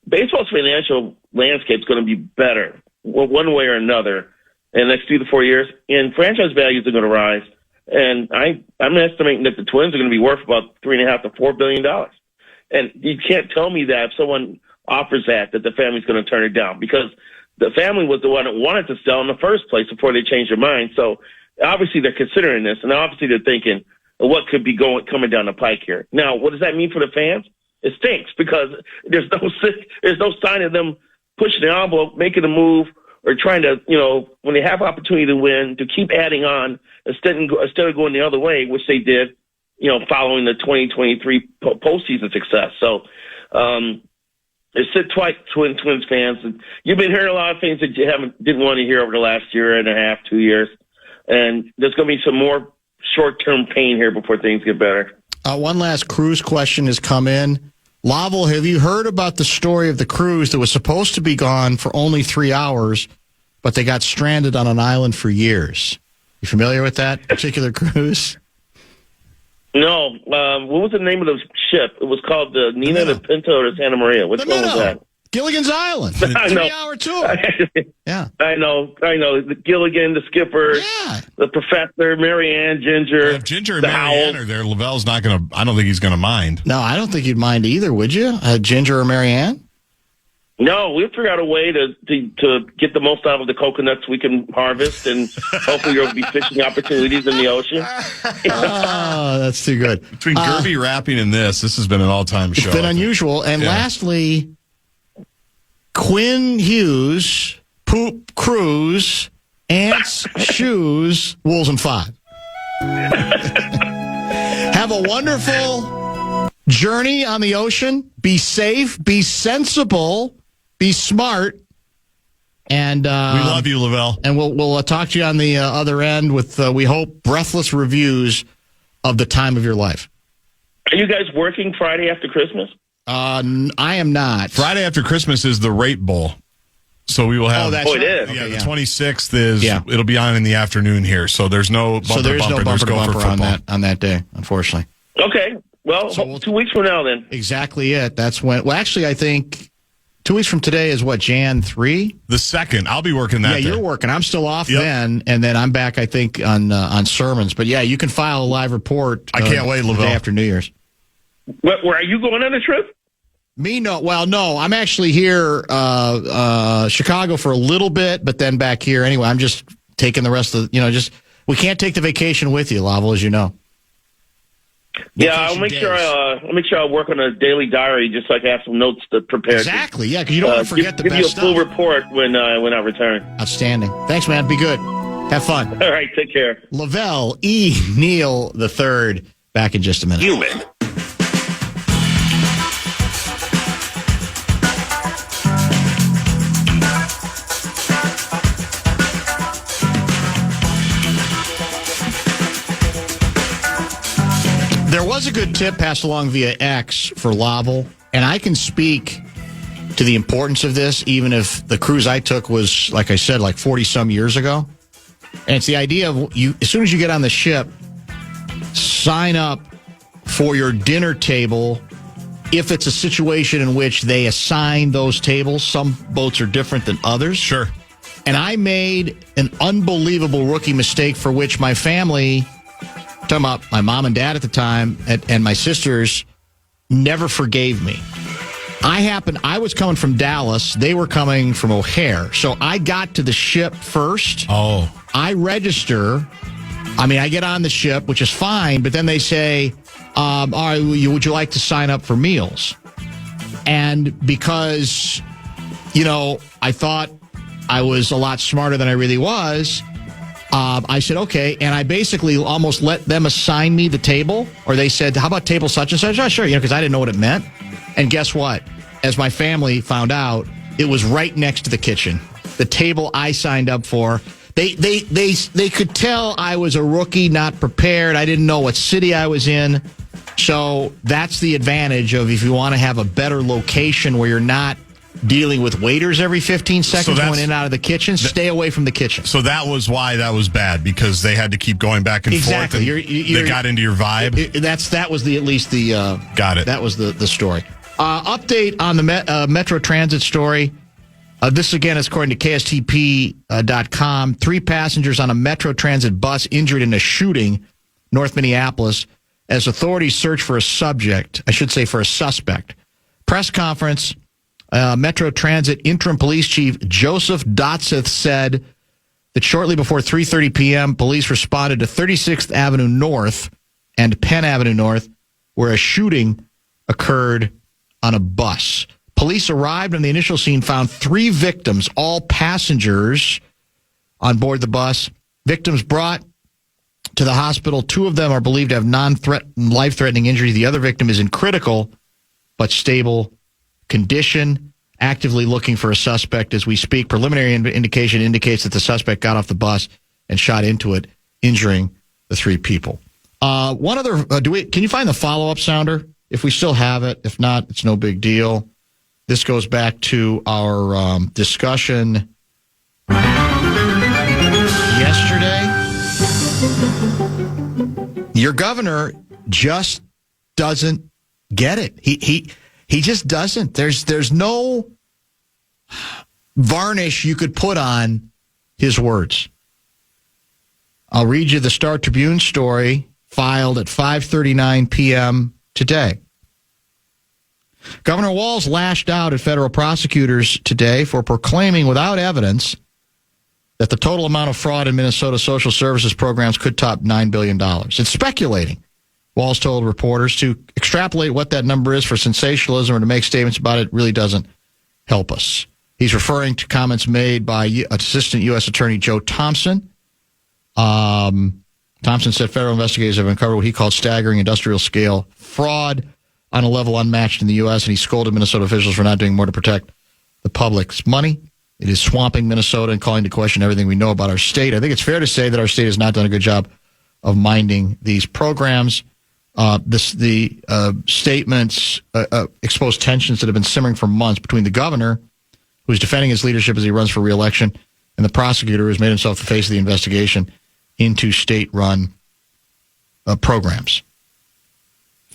baseball's financial landscape is going to be better one way or another in the next 2 to 4 years, and franchise values are going to rise. And I'm estimating that the Twins are going to be worth about $3.5 to $4 billion. And you can't tell me that if someone offers that the family's going to turn it down, because the family was the one that wanted to sell in the first place before they changed their mind. So obviously they're considering this, and obviously they're thinking of what could be coming down the pike here. Now, what does that mean for the fans? It stinks, because there's no sign of them pushing the envelope, making a move, or trying to, when they have opportunity to win, to keep adding on instead of going the other way, which they did, following the 2023 postseason success. So it's Twins fans, and you've been hearing a lot of things that you didn't want to hear over the last year and a half, 2 years, and there's going to be some more short-term pain here before things get better. One last cruise question has come in. Lavelle, have you heard about the story of the cruise that was supposed to be gone for only 3 hours, but they got stranded on an island for years? You familiar with that particular cruise? No. What was the name of the ship? It was called the Nina, the Pinto, or the Santa Maria. Which one was that? Gilligan's Island. I know. 3-hour tour. Yeah. I know. The Gilligan, the skipper, the professor, Marianne, Ginger. If Ginger and Marianne are there, Lavelle's not going to, I don't think he's going to mind. No, I don't think you'd mind either, would you? Ginger or Marianne? No, we'll figure out a way to get the most out of the coconuts we can harvest, and hopefully there'll be fishing opportunities in the ocean. Oh, that's too good. Between Gerby rapping and this has been an all-time show. It's been unusual. And lastly, Quinn Hughes, Poop Cruise, Ants, Shoes, Wolves and 5. Have a wonderful journey on the ocean. Be safe, be sensible, be smart. And we love you, Lavelle. And we'll talk to you on the other end with, we hope, breathless reviews of the time of your life. Are you guys working Friday after Christmas? I am not. Friday after Christmas is the Rape Bowl. So we will have. Oh, that's right. It is. Yeah, the 26th is. Yeah. It'll be on in the afternoon here. So there's no bumper to bumper on that day, unfortunately. Okay. Well, So 2 weeks from now, then. Exactly it. That's when. Well, actually, I think 2 weeks from today is what, Jan 3? The 2nd. I'll be working that day. Yeah, you're working. I'm still off then, and then I'm back, I think, on sermons. But yeah, you can file a live report. I can't wait, the Lavelle. day after New Year's. Where are you going on a trip? Me, no. Well, no. I'm actually here, Chicago for a little bit, but then back here anyway. I'm just taking the rest of we can't take the vacation with you, Lavelle, as you know. Yeah, I'll make sure I work on a daily diary just so I can have some notes to prepare. Exactly, yeah, because you don't want to forget the best best stuff. Give you a full stuff. report when I return. Outstanding. Thanks, man. Be good. Have fun. All right, take care. Lavelle Neal III, back in just a minute. Human. There was a good tip passed along via X for Lavelle, and I can speak to the importance of this, even if the cruise I took was, like I said, like 40-some years ago. And it's the idea of you, as soon as you get on the ship, sign up for your dinner table if it's a situation in which they assign those tables. Some boats are different than others. Sure. And I made an unbelievable rookie mistake for which my family, talking about my mom and dad at the time, and my sisters, never forgave me. I was coming from Dallas. They were coming from O'Hare. So I got to the ship first. Oh. I register. I get on the ship, which is fine, but then they say, all right, would you like to sign up for meals? And because, I thought I was a lot smarter than I really was, I said, okay. And I basically almost let them assign me the table. Or they said, how about table such and such? Oh, sure, because I didn't know what it meant. And guess what? As my family found out, it was right next to the kitchen. The table I signed up for. They could tell I was a rookie, not prepared. I didn't know what city I was in. So that's the advantage of if you want to have a better location where you're not dealing with waiters every 15 seconds going in and out of the kitchen, stay away from the kitchen. So that was why that was bad, because they had to keep going back and forth. And they got into your vibe. That was at least the got it. That was the story. Update on the Metro Transit story. This again is according to KSTP.com. 3 passengers on a Metro Transit bus injured in a shooting north Minneapolis as authorities search for a suspect. Press conference. Metro Transit Interim Police Chief Joseph Dotseth said that shortly before 3:30 p.m., police responded to 36th Avenue North and Penn Avenue North, where a shooting occurred on a bus. Police arrived on the initial scene, found 3 victims, all passengers on board the bus. Victims brought to the hospital. 2 of them are believed to have life-threatening injuries. The other victim is in critical but stable condition, actively looking for a suspect as we speak. Preliminary indication indicates that the suspect got off the bus and shot into it, injuring the 3 people. One other, can you find the follow-up sounder? If we still have it. If not, it's no big deal. This goes back to our discussion yesterday. Your governor just doesn't get it. He just doesn't. There's no varnish you could put on his words. I'll read you the Star Tribune story filed at 5:39 p.m. today. Governor Walz lashed out at federal prosecutors today for proclaiming without evidence that the total amount of fraud in Minnesota social services programs could top $9 billion. It's speculating. Walz told reporters to extrapolate what that number is for sensationalism or to make statements about it really doesn't help us. He's referring to comments made by Assistant U.S. Attorney Joe Thompson. Thompson said federal investigators have uncovered what he called staggering industrial-scale fraud on a level unmatched in the U.S., and he scolded Minnesota officials for not doing more to protect the public's money. It is swamping Minnesota and calling to question everything we know about our state. I think it's fair to say that our state has not done a good job of minding these programs. The statements expose tensions that have been simmering for months between the governor, who's defending his leadership as he runs for re-election, and the prosecutor who has made himself the face of the investigation into state-run programs.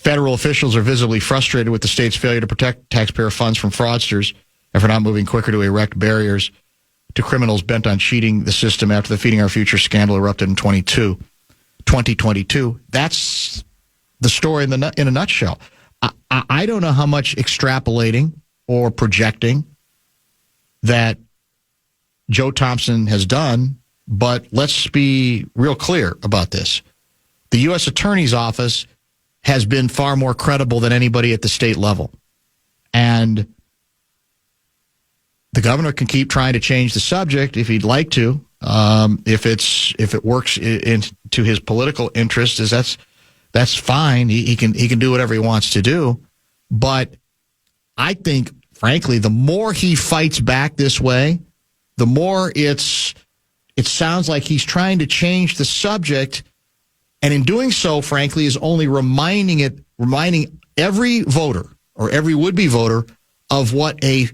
Federal officials are visibly frustrated with the state's failure to protect taxpayer funds from fraudsters and for not moving quicker to erect barriers to criminals bent on cheating the system after the Feeding Our Future scandal erupted in 2022. That's the story in a nutshell. I don't know how much extrapolating or projecting that Joe Thompson has done, but let's be real clear about this. The U.S. Attorney's Office has been far more credible than anybody at the state level. And the governor can keep trying to change the subject if he'd like to. If it works into his political interests, that's fine. He can do whatever he wants to do. But I think, frankly, the more he fights back this way, the more it sounds like he's trying to change the subject. And in doing so, frankly, is only reminding every voter or every would-be voter of what a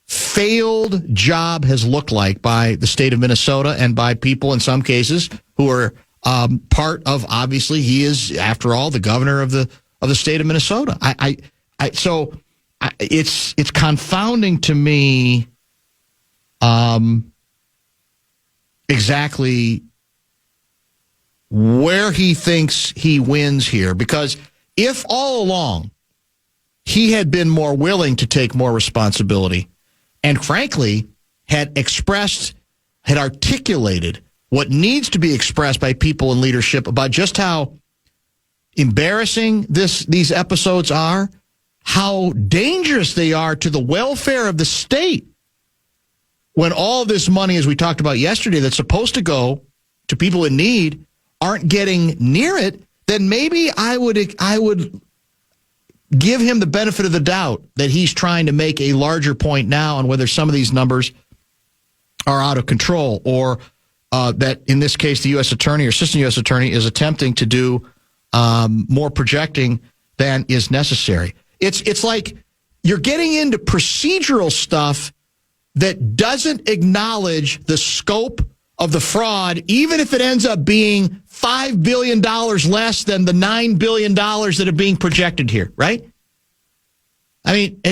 failed job has looked like by the state of Minnesota and by people in some cases who are part of, obviously, he is, after all, the governor of the state of Minnesota. So it's confounding to me exactly where he thinks he wins here, because if all along he had been more willing to take more responsibility and frankly had articulated what needs to be expressed by people in leadership about just how embarrassing these episodes are, how dangerous they are to the welfare of the state, when all this money, as we talked about yesterday, that's supposed to go to people in need aren't getting near it, then maybe I would give him the benefit of the doubt that he's trying to make a larger point now on whether some of these numbers are out of control, or that in this case the U.S. attorney or assistant U.S. attorney is attempting to do more projecting than is necessary. It's like you're getting into procedural stuff that doesn't acknowledge the scope of the fraud, even if it ends up being $5 billion less than the $9 billion that are being projected here, right? I mean,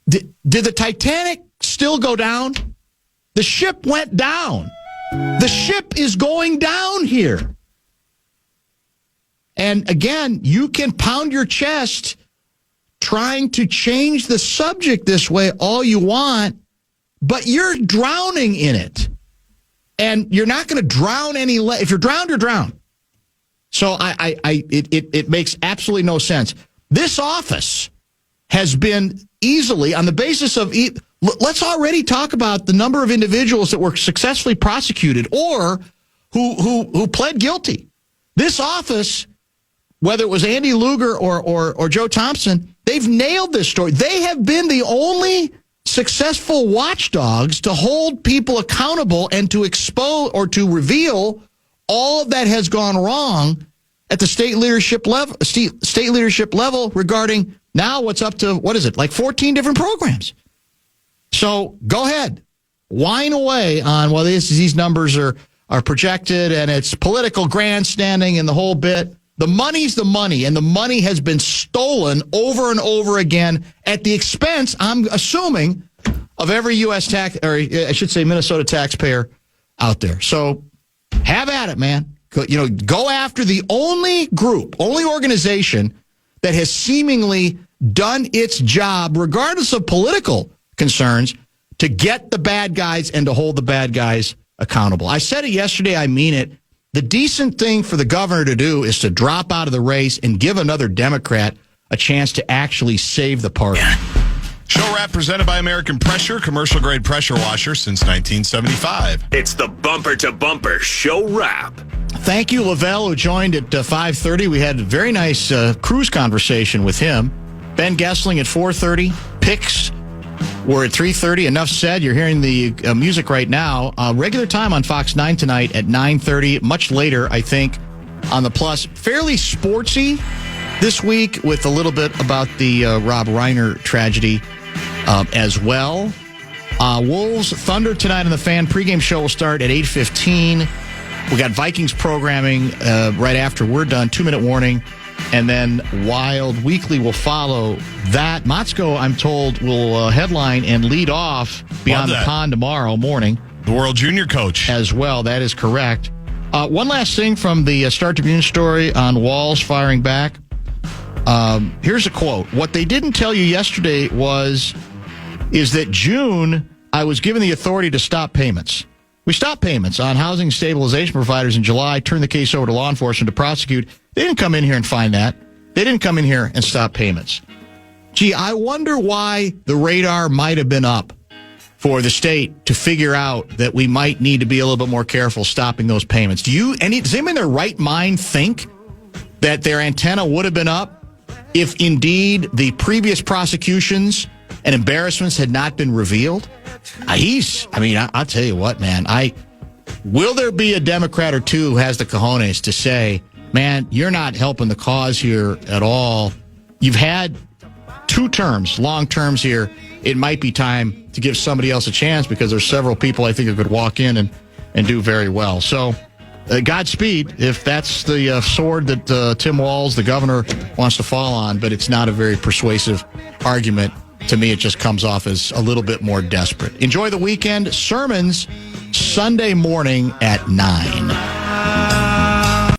did the Titanic still go down? The ship went down. The ship is going down here. And again, you can pound your chest trying to change the subject this way all you want, but you're drowning in it. And you're not going to drown any less. If you're drowned, you're drowned. So it makes absolutely no sense. This office has been easily, on the basis of, let's already talk about the number of individuals that were successfully prosecuted or who pled guilty. This office, whether it was Andy Luger or Joe Thompson, they've nailed this story. They have been the only successful watchdogs to hold people accountable and to expose or to reveal all that has gone wrong at the state leadership level regarding now what's up to, what is it, like 14 different programs. So go ahead, whine away on, well, these numbers are projected and it's political grandstanding and the whole bit. The money's the money, and the money has been stolen over and over again at the expense, I'm assuming, of every U.S. Minnesota taxpayer out there. So have at it, man. Go after the only organization that has seemingly done its job, regardless of political concerns, to get the bad guys and to hold the bad guys accountable. I said it yesterday. I mean it. The decent thing for the governor to do is to drop out of the race and give another Democrat a chance to actually save the party. Show wrap presented by American Pressure, commercial grade pressure washer since 1975. It's the bumper to bumper show wrap. Thank you, Lavelle, who joined at 5:30. We had a very nice cruise conversation with him. Ben Gessling at 4:30. Picks were at 3:30. Enough said. You're hearing the music right now. Regular time on Fox 9 tonight at 9:30. Much later, I think, on the Plus. Fairly sportsy this week with a little bit about the Rob Reiner tragedy as well. Wolves Thunder tonight on the Fan. Pregame show will start at 8:15. We got Vikings programming right after we're done. 2-minute warning. And then Wild Weekly will follow that. Motzko, I'm told, will headline and lead off Beyond the Pond tomorrow morning. The World Junior coach. As well, that is correct. One last thing from the Star Tribune story on Walls firing back. Here's a quote. What they didn't tell you yesterday is that June, I was given the authority to stop payments. We stopped payments on housing stabilization providers in July, turned the case over to law enforcement to prosecute. They didn't come in here and find that. They didn't come in here and stop payments. Gee, I wonder why the radar might have been up for the state to figure out that we might need to be a little bit more careful stopping those payments. Does anybody in their right mind think that their antenna would have been up if indeed the previous prosecutions and embarrassments had not been revealed? I'll tell you what, man. Will there be a Democrat or two who has the cojones to say, man, you're not helping the cause here at all. You've had 2 terms, long terms here. It might be time to give somebody else a chance because there's several people I think who could walk in and do very well. So Godspeed if that's the sword that Tim Walz, the governor, wants to fall on, but it's not a very persuasive argument. To me, it just comes off as a little bit more desperate. Enjoy the weekend. Sermons Sunday morning at 9.